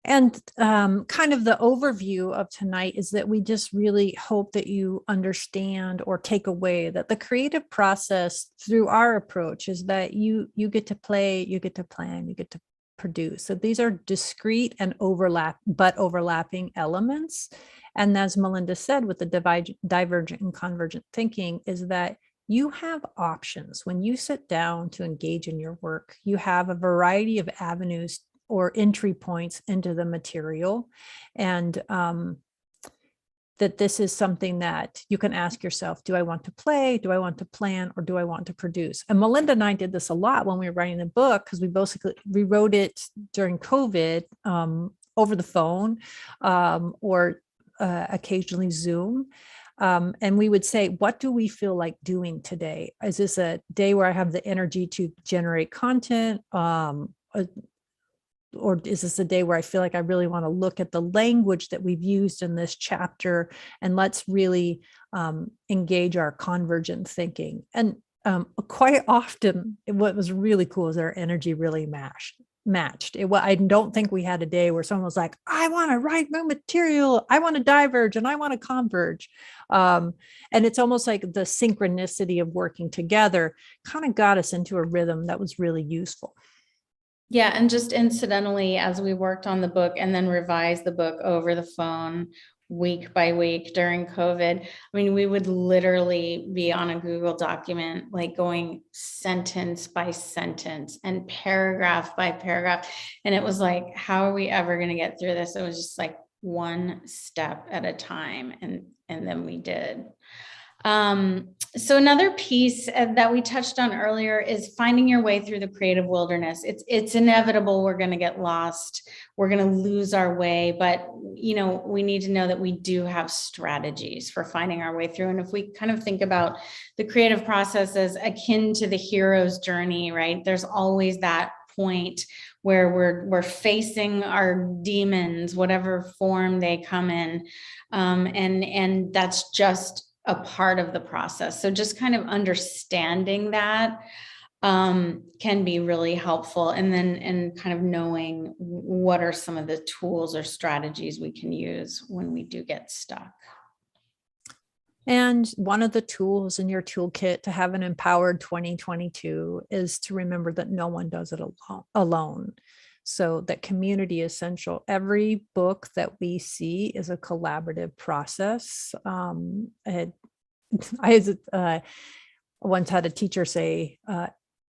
And kind of the overview of tonight is that we just really hope that you understand or take away that the creative process through our approach is that you get to play, you get to plan, you get to produce. So these are discrete and overlapping elements. And as Melinda said, with the divergent and convergent thinking, is that you have options. When you sit down to engage in your work, you have a variety of avenues or entry points into the material. And that this is something that you can ask yourself, do I want to play? Do I want to plan? Or do I want to produce? And Melinda and I did this a lot when we were writing the book, because we wrote it during COVID over the phone or occasionally Zoom. And we would say, what do we feel like doing today? Is this a day where I have the energy to generate content? Or is this a day where I feel like I really want to look at the language that we've used in this chapter, and let's really engage our convergent thinking? And quite often, what was really cool is our energy really matched. I don't think we had a day where someone was like, I want to write my material, I want to diverge, and I want to converge. And it's almost like the synchronicity of working together kind of got us into a rhythm that was really useful. Yeah. And just incidentally, as we worked on the book and then revised the book over the phone week by week during COVID, I mean, we would literally be on a Google document, like going sentence by sentence and paragraph by paragraph. And it was like, how are we ever going to get through this? It was just like one step at a time. And then we did. So another piece that we touched on earlier is finding your way through the creative wilderness. It's inevitable. We're going to get lost. We're going to lose our way, but we need to know that we do have strategies for finding our way through. And if we kind of think about the creative process as akin to the hero's journey, right? There's always that point where we're facing our demons, whatever form they come in. And that's just a part of the process. So just kind of understanding that can be really helpful. And kind of knowing what are some of the tools or strategies we can use when we do get stuck. And one of the tools in your toolkit to have an empowered 2022 is to remember that no one does it alone. So that community is essential. Every book that we see is a collaborative process. I once had a teacher say,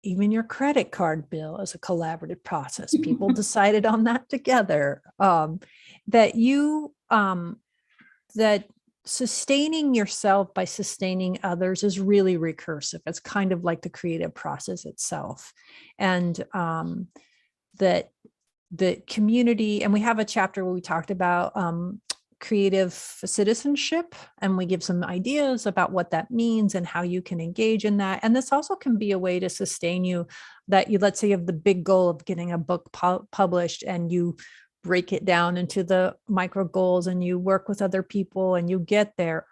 even your credit card bill is a collaborative process. People decided on that together. That sustaining yourself by sustaining others is really recursive. It's kind of like the creative process itself. And that the community, and we have a chapter where we talked about creative citizenship, and we give some ideas about what that means and how you can engage in that. And this also can be a way to sustain you, that you, let's say you have the big goal of getting a book published, and you break it down into the micro goals, and you work with other people and you get there.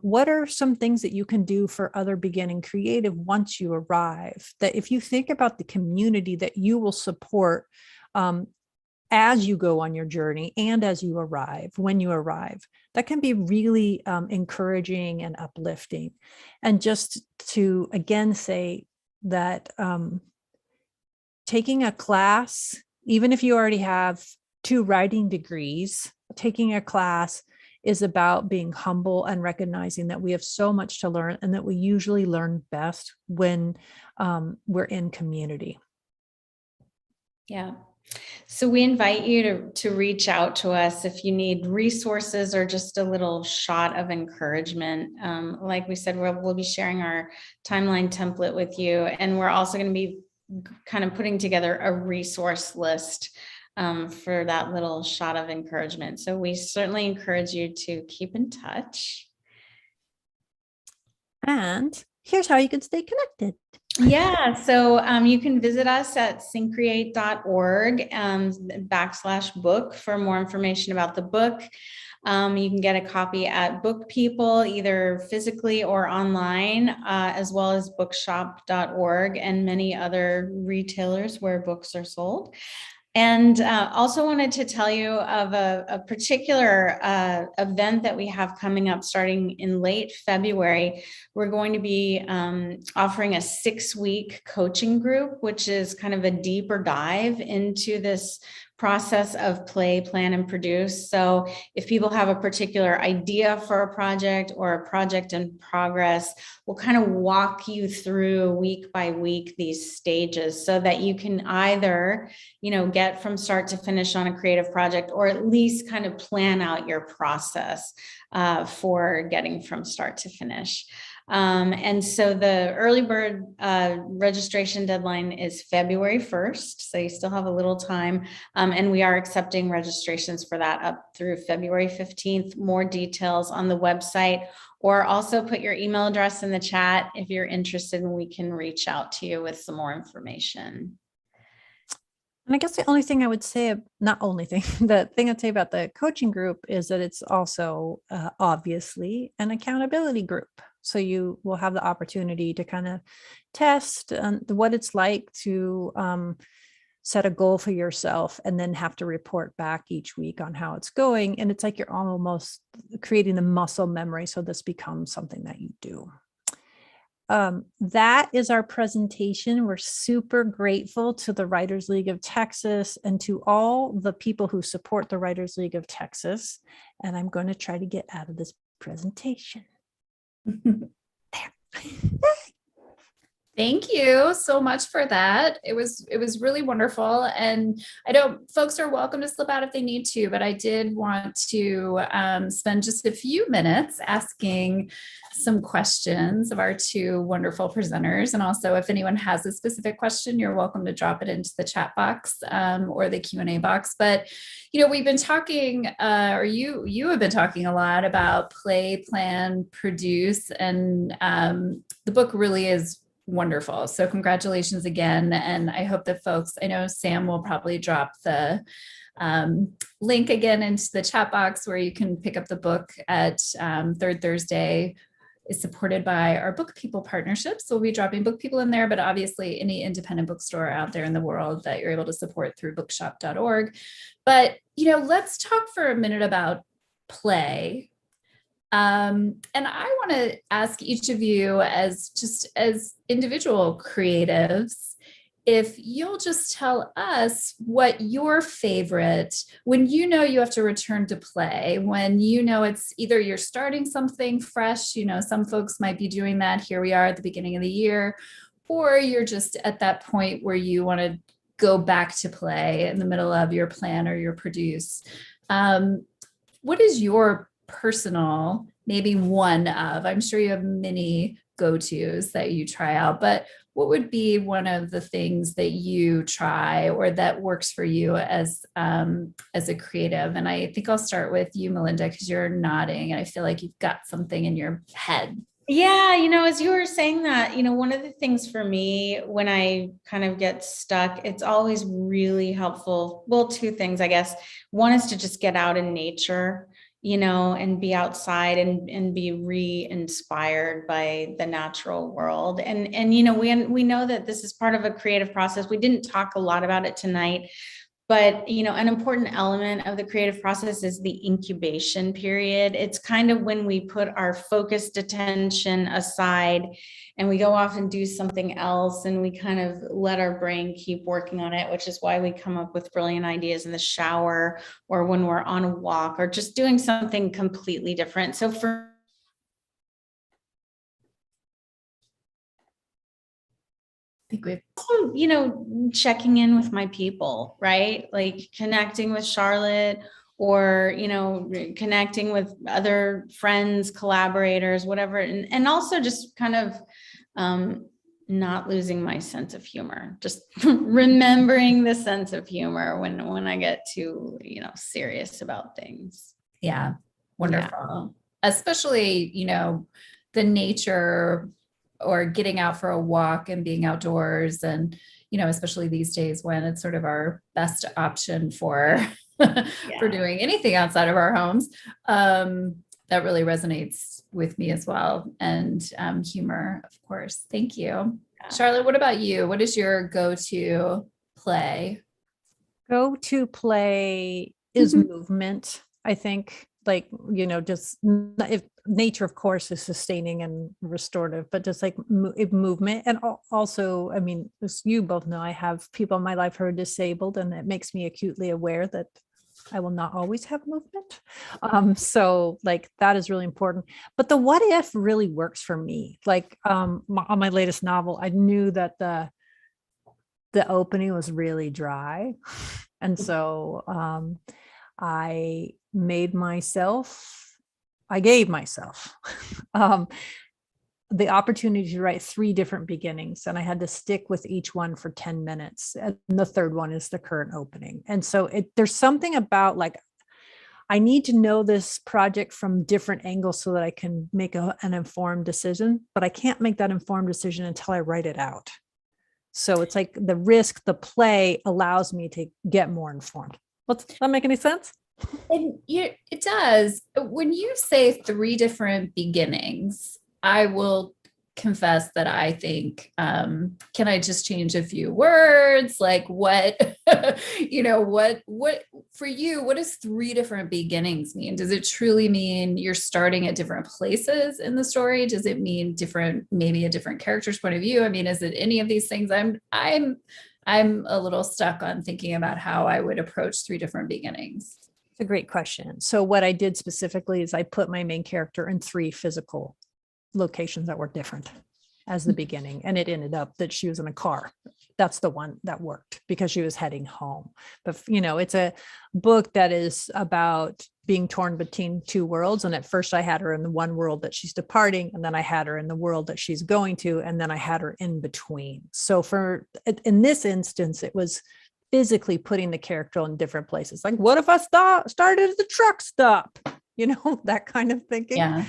What are some things that you can do for other beginning creative once you arrive? That if you think about the community that you will support as you go on your journey and as you arrive, when you arrive, that can be really encouraging and uplifting. And just to again say that taking a class, even if you already have 2 writing degrees, taking a class is about being humble and recognizing that we have so much to learn, and that we usually learn best when we're in community. Yeah. So we invite you to reach out to us if you need resources or just a little shot of encouragement. Like we said, we'll be sharing our timeline template with you. And we're also going to be kind of putting together a resource list for that little shot of encouragement. So we certainly encourage you to keep in touch. And here's how you can stay connected. Yeah, so you can visit us at syncreate.org /book for more information about the book. You can get a copy at Book People, either physically or online, as well as bookshop.org and many other retailers where books are sold. And also wanted to tell you of a particular event that we have coming up starting in late February. We're going to be offering a 6-week coaching group, which is kind of a deeper dive into this process of play, plan, and produce. So if people have a particular idea for a project or a project in progress, we'll kind of walk you through week by week these stages so that you can either, get from start to finish on a creative project, or at least kind of plan out your process for getting from start to finish. And so the early bird registration deadline is February 1st. So you still have a little time. And we are accepting registrations for that up through February 15th. More details on the website, or also put your email address in the chat if you're interested, and we can reach out to you with some more information. And I guess the only thing I would say, the thing I'd say about the coaching group is that it's also obviously an accountability group. So you will have the opportunity to kind of test what it's like to set a goal for yourself and then have to report back each week on how it's going. And it's like you're almost creating the muscle memory. So this becomes something that you do. That is our presentation. We're super grateful to the Writers League of Texas and to all the people who support the Writers League of Texas. And I'm going to try to get out of this presentation. There. Thank you so much for that. It was really wonderful. And I know folks are welcome to slip out if they need to, but I did want to spend just a few minutes asking some questions of our two wonderful presenters. And also, if anyone has a specific question, you're welcome to drop it into the chat box or the Q&A box. But, we've been talking, or you have been talking a lot about play, plan, produce, and the book really is wonderful. So congratulations again. And I hope that folks, I know Sam will probably drop the link again into the chat box where you can pick up the book at Third Thursday. Is supported by our Book People partnership. So we'll be dropping Book People in there, but obviously any independent bookstore out there in the world that you're able to support through bookshop.org. But, let's talk for a minute about play. And I want to ask each of you as individual creatives, if you'll just tell us what your favorite, when you have to return to play, when it's either you're starting something fresh, some folks might be doing that. Here we are at the beginning of the year, or you're just at that point where you want to go back to play in the middle of your plan or your produce. What is your personal, maybe one of, I'm sure you have many go-tos that you try out, but what would be one of the things that you try or that works for you as a creative? And I think I'll start with you, Melinda, because you're nodding and I feel like you've got something in your head. Yeah, as you were saying that, one of the things for me when I kind of get stuck, it's always really helpful. Well, two things, I guess. One is to just get out in nature, and be outside and be re-inspired by the natural world. And we know that this is part of a creative process. We didn't talk a lot about it tonight, but, an important element of the creative process is the incubation period. It's kind of when we put our focused attention aside and we go off and do something else and we kind of let our brain keep working on it, which is why we come up with brilliant ideas in the shower or when we're on a walk or just doing something completely different. So for think we've checking in with my people, right? Like connecting with Charlotte, or, connecting with other friends, collaborators, whatever. And also just kind of not losing my sense of humor, just remembering the sense of humor when I get too, serious about things. Yeah, wonderful. Yeah. Especially, the nature or getting out for a walk and being outdoors, and, especially these days when it's sort of our best option for for doing anything outside of our homes. That really resonates with me as well. And humor, of course. Thank you. Yeah. Charlotte, what about you? What is your go-to play? Go-to play is movement, I think. Like, just if nature, of course, is sustaining and restorative, but just like movement. And also, I mean, as you both know, I have people in my life who are disabled, and it makes me acutely aware that I will not always have movement. So like that is really important. But the what if really works for me. Like on my latest novel, I knew that the opening was really dry. And so I gave myself the opportunity to write 3 different beginnings, and I had to stick with each one for 10 minutes. And the third one is the current opening. And so there's something about like, I need to know this project from different angles so that I can make an informed decision, but I can't make that informed decision until I write it out. So it's like the play allows me to get more informed. Does that make any sense? And it does. When you say 3 different beginnings, I will confess that I think, can I just change a few words? Like what, what for you, what does 3 different beginnings mean? Does it truly mean you're starting at different places in the story? Does it mean maybe a different character's point of view? I mean, is it any of these things? I'm a little stuck on thinking about how I would approach 3 different beginnings. It's a great question. So what I did specifically is I put my main character in 3 physical locations that were different as the beginning, and it ended up that she was in a car. That's the one that worked because she was heading home. But it's a book that is about being torn between 2 worlds, and at first I had her in the one world that she's departing, and then I had her in the world that she's going to, and then I had her in between. So in this instance, it was physically putting the character in different places. Like, what if I started at the truck stop? That kind of thinking. Yeah.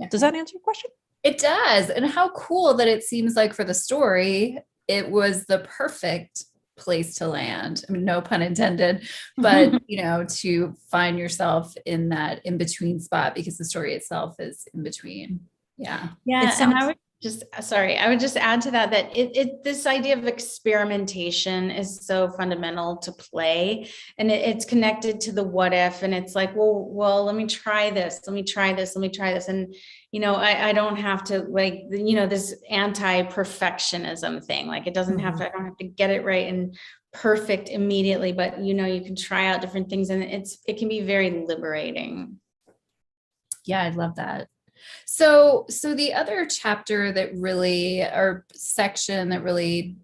Does that answer your question? It does. And how cool that it seems like for the story, it was the perfect place to land. I mean, no pun intended, but to find yourself in that in-between spot, because the story itself is in between. Yeah. Yeah. And I would just add to that this idea of experimentation is so fundamental to play, and it's connected to the what if. And it's like, well, let me try this. And, I don't have to this anti-perfectionism thing. Like it doesn't have to, I don't have to get it right and perfect immediately, but you can try out different things, and it can be very liberating. Yeah, I love that. So the other chapter or section that really,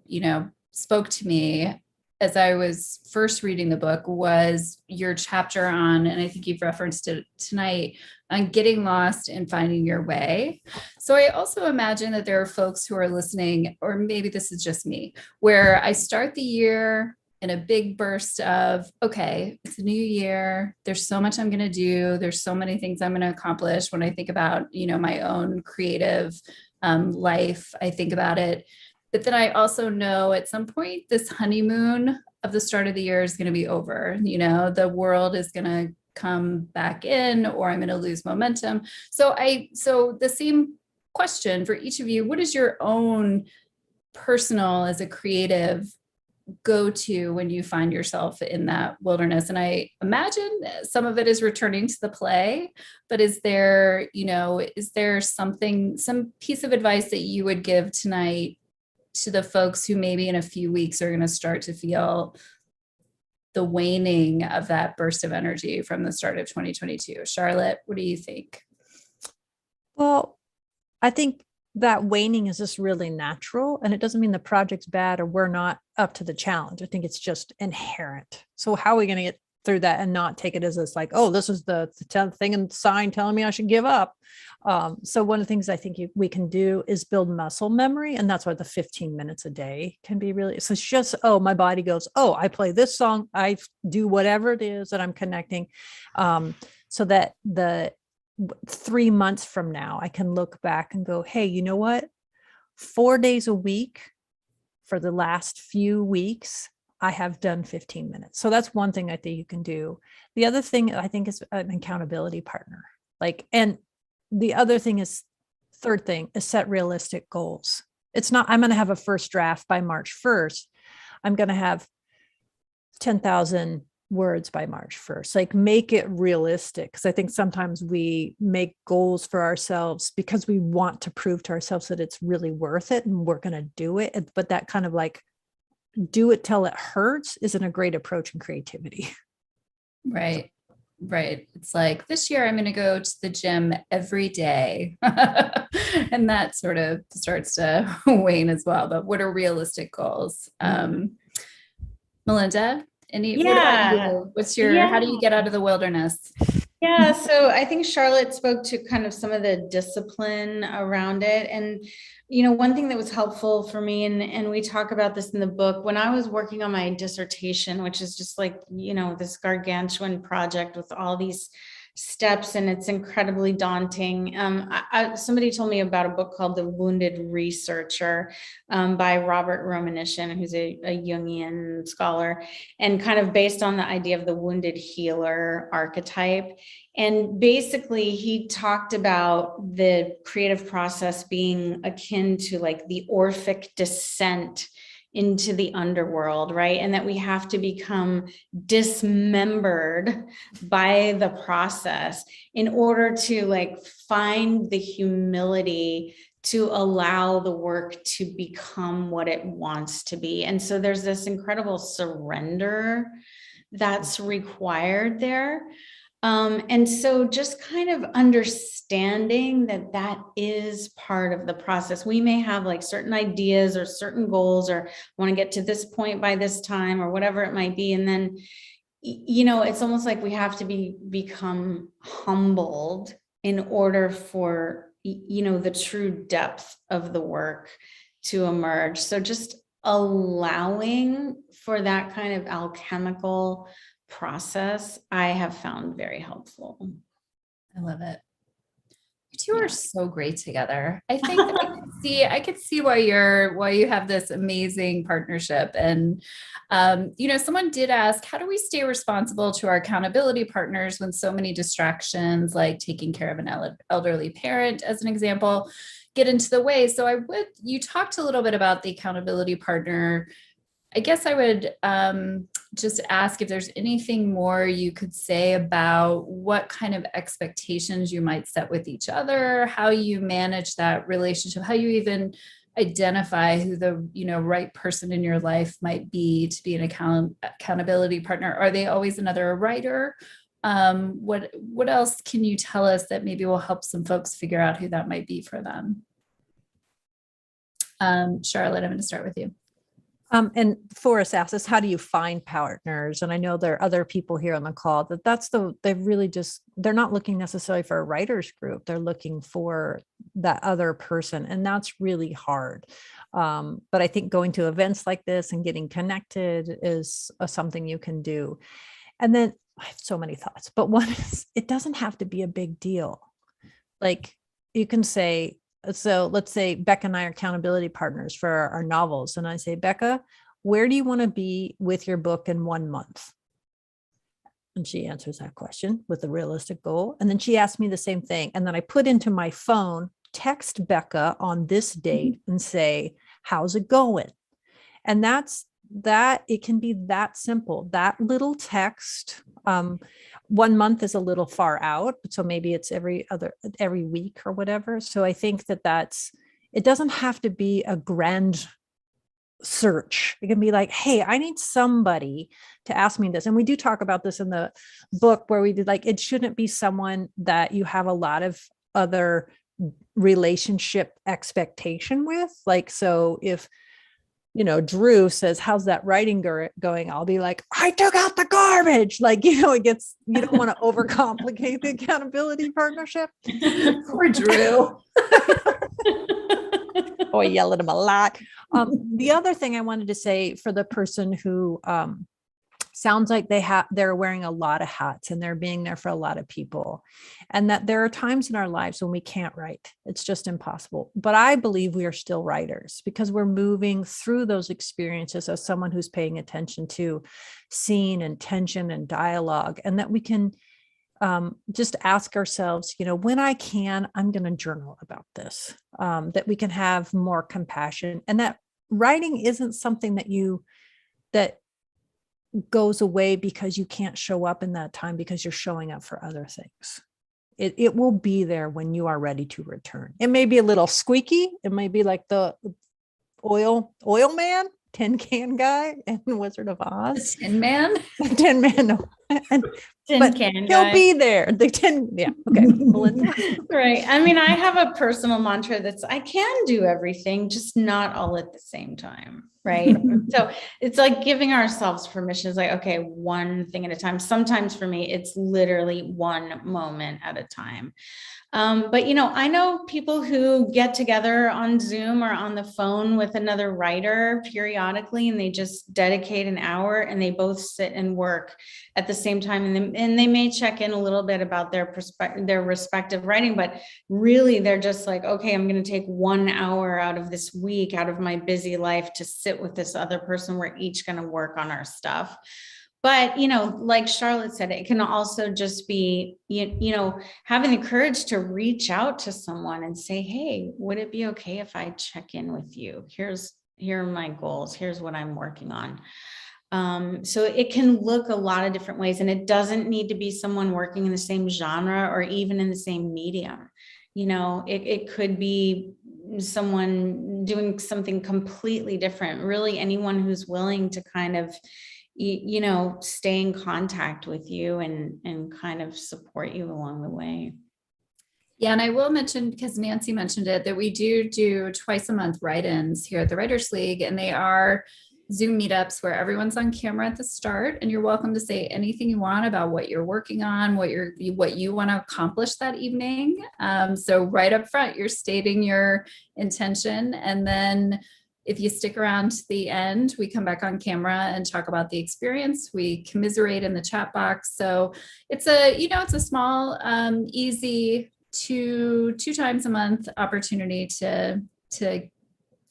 spoke to me as I was first reading the book was your chapter on, and I think you've referenced it tonight, on getting lost and finding your way. So I also imagine that there are folks who are listening, or maybe this is just me, where I start the year in a big burst of, okay, it's a new year. There's so much I'm going to do. There's so many things I'm going to accomplish. When I think about, my own creative life, I think about it. But then I also know at some point, this honeymoon of the start of the year is going to be over. The world is going to come back in, or I'm going to lose momentum. So the same question for each of you, what is your own personal, as a creative, go to when you find yourself in that wilderness? And I imagine some of it is returning to the play, but is there some piece of advice that you would give tonight to the folks who maybe in a few weeks are going to start to feel the waning of that burst of energy from the start of 2022? Charlotte, what do you think? Well, I think that waning is just really natural. And it doesn't mean the project's bad or we're not up to the challenge. I think it's just inherent. So how are we going to get through that and not take it as this like, oh, this is the 10th thing and sign telling me I should give up. So one of the things I think we can do is build muscle memory. And that's why the 15 minutes a day can be really, so it's just, oh, my body goes, oh, I play this song. I do whatever it is that I'm connecting. So that the 3 months from now, I can look back and go, hey, you know what? 4 days a week for the last few weeks, I have done 15 minutes. So that's one thing I think you can do. The other thing I think is an accountability partner. And the other thing is, third thing is set realistic goals. It's not, I'm going to have a first draft by March 1st. I'm going to have 10,000 words by March 1st. Like, make it realistic. Because I think sometimes we make goals for ourselves because we want to prove to ourselves that it's really worth it and we're going to do it. But that kind of like, do it till it hurts isn't a great approach in creativity. Right. It's like, this year I'm going to go to the gym every day. And that sort of starts to wane as well. But what are realistic goals? Melinda, what about you? How do you get out of the wilderness? Yeah, so I think Charlotte spoke to kind of some of the discipline around it. And, one thing that was helpful for me, and we talk about this in the book, when I was working on my dissertation, which is just like, this gargantuan project with all these steps, and it's incredibly daunting. Somebody told me about a book called The Wounded Researcher by Robert Romanishin, who's a Jungian scholar, and kind of based on the idea of the wounded healer archetype. And basically, he talked about the creative process being akin to like the Orphic descent into the underworld, right? And that we have to become dismembered by the process in order to like find the humility to allow the work to become what it wants to be. And so there's this incredible surrender that's required there. And so just kind of understanding that that is part of the process. We may have like certain ideas or certain goals, or want to get to this point by this time, or whatever it might be. And then, it's almost like we have to become humbled in order for, the true depth of the work to emerge. So just allowing for that kind of alchemical process, I have found very helpful. I love it. You two are so great together. I think I could see why you have this amazing partnership. And someone did ask, how do we stay responsible to our accountability partners when so many distractions, like taking care of an elderly parent, as an example, get into the way? So you talked a little bit about the accountability partner. I guess I would just ask if there's anything more you could say about what kind of expectations you might set with each other, how you manage that relationship, how you even identify who the right person in your life might be to be an accountability partner. Are they always another writer? What else can you tell us that maybe will help some folks figure out who that might be for them? Charlotte, I'm going to start with you. And Forrest asked us, how do you find partners? And I know there are other people here on the call they're not looking necessarily for a writer's group. They're looking for that other person. And that's really hard. But I think going to events like this and getting connected is something you can do. And then I have so many thoughts, but one is, it doesn't have to be a big deal. Like, you can say, so let's say Becca and I are accountability partners for our novels. And I say, Becca, where do you want to be with your book in 1 month? And she answers that question with a realistic goal. And then she asks me the same thing. And then I put into my phone, text Becca on this date and say, how's it going? And it can be that simple, that little text. 1 month is a little far out, so maybe it's every week or whatever. So I think it doesn't have to be a grand search. It can be like, hey, I need somebody to ask me this. And we do talk about this in the book, where we did, like, it shouldn't be someone that you have a lot of other relationship expectation with. Like, so if, Drew says, how's that writing going? I'll be like, I took out the garbage. Like, you don't want to overcomplicate the accountability partnership. Poor Drew. Oh, I yell at him a lot. The other thing I wanted to say for the person who sounds like they're wearing a lot of hats and they're being there for a lot of people, and that there are times in our lives when we can't write. It's just impossible. But I believe we are still writers because we're moving through those experiences as someone who's paying attention to scene and tension and dialogue, and that we can just ask ourselves, when I can, I'm going to journal about this, that we can have more compassion, and that writing isn't something that goes away because you can't show up in that time because you're showing up for other things. It will be there when you are ready to return. It may be a little squeaky. It may be like the oil man, tin can guy in Wizard of Oz. The Tin Man? Tin Man, no. But he'll be there. The tin, yeah. Okay, Melinda. Right. I mean, I have a personal mantra that's I can do everything, just not all at the same time. Right. So it's like giving ourselves permission. It's like, okay, one thing at a time. Sometimes for me, it's literally one moment at a time. But I know people who get together on Zoom or on the phone with another writer periodically, and they just dedicate an hour and they both sit and work at the same time. And they may check in a little bit about their respective writing, but really they're just like, okay, I'm going to take 1 hour out of this week, out of my busy life, to sit with this other person. We're each going to work on our stuff. But, like Charlotte said, it can also just be, having the courage to reach out to someone and say, hey, would it be okay if I check in with you? Here are my goals. Here's what I'm working on. So it can look a lot of different ways, and it doesn't need to be someone working in the same genre or even in the same medium. It could be someone doing something completely different. Really, anyone who's willing to kind of stay in contact with you and kind of support you along the way. Yeah, and I will mention, because Nancy mentioned it, that we do twice a month write-ins here at the Writers League, and they are Zoom meetups where everyone's on camera at the start, and you're welcome to say anything you want about what you're working on, what you want to accomplish that evening. So right up front, you're stating your intention, and then if you stick around to the end, we come back on camera and talk about the experience. We commiserate in the chat box. So it's a small, easy two times a month opportunity to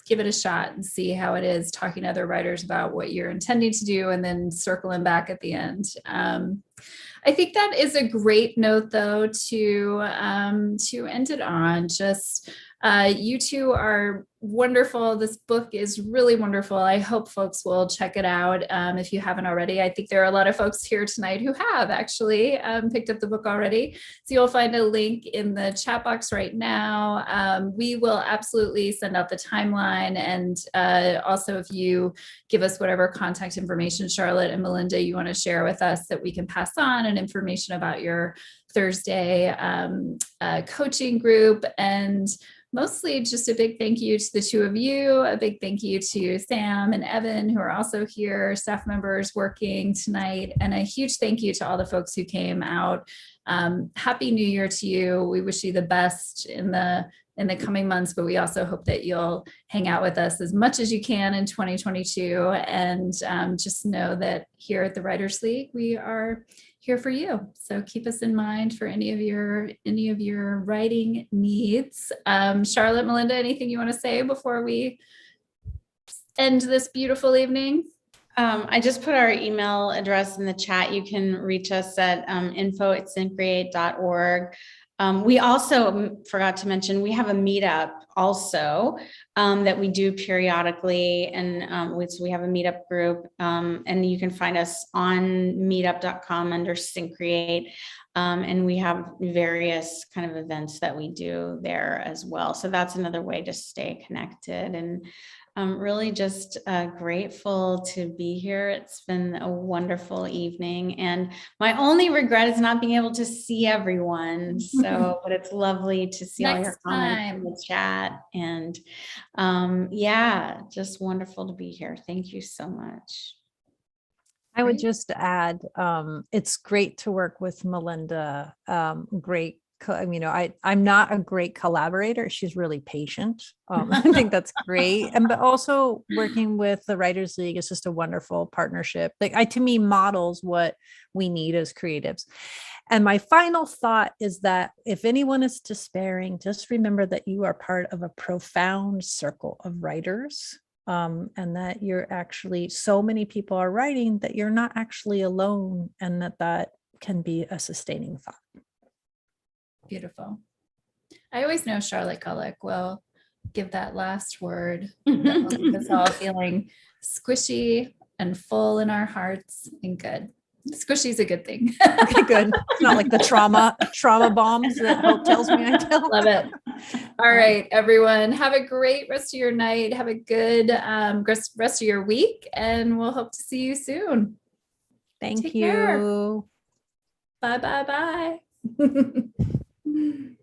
give it a shot and see how it is, talking to other writers about what you're intending to do, and then circling back at the end. I think that is a great note, though, to end it on. Just you two are wonderful. This book is really wonderful. I hope folks will check it out if you haven't already. I think there are a lot of folks here tonight who have actually picked up the book already. So you'll find a link in the chat box right now. We will absolutely send out the timeline. And also, if you give us whatever contact information, Charlotte and Melinda, you want to share with us that we can pass on, and information about your Thursday coaching group. And mostly just a big thank you to the two of you, a big thank you to Sam and Evan, who are also here, staff members working tonight, and a huge thank you to all the folks who came out. Happy New Year to you. We wish you the best in the coming months, but we also hope that you'll hang out with us as much as you can in 2022. And just know that here at the Writers League, we are here for you. So keep us in mind for any of your writing needs. Charlotte, Melinda, anything you want to say before we end this beautiful evening? I just put our email address in the chat. You can reach us at info@syncreate.org. We also forgot to mention, we have a meetup also that we do periodically. And so we have a meetup group, and you can find us on meetup.com under Syncreate. And we have various kind of events that we do there as well. So that's another way to stay connected. And I'm really just grateful to be here. It's been a wonderful evening, and my only regret is not being able to see everyone. So, but it's lovely to see all your Next comments in time. the chat, and yeah, just wonderful to be here. Thank you so much. I would Great. just add, it's great to work with Melinda. Great. I'm not a great collaborator. She's really patient. I think that's great. But also working with the Writers League is just a wonderful partnership. To me, models what we need as creatives. And my final thought is that if anyone is despairing, just remember that you are part of a profound circle of writers. And that you're actually, so many people are writing that you're not actually alone, and that can be a sustaining thought. Beautiful. I always know Charlotte Gullick will give that last word that will leave us all feeling squishy and full in our hearts and good. Squishy is a good thing. Okay, good. It's not like the trauma bombs that Hope tells me I tell. Love it. All right, everyone. Have a great rest of your night. Have a good rest of your week, and we'll hope to see you soon. Thank Take you. care. Bye, bye, bye.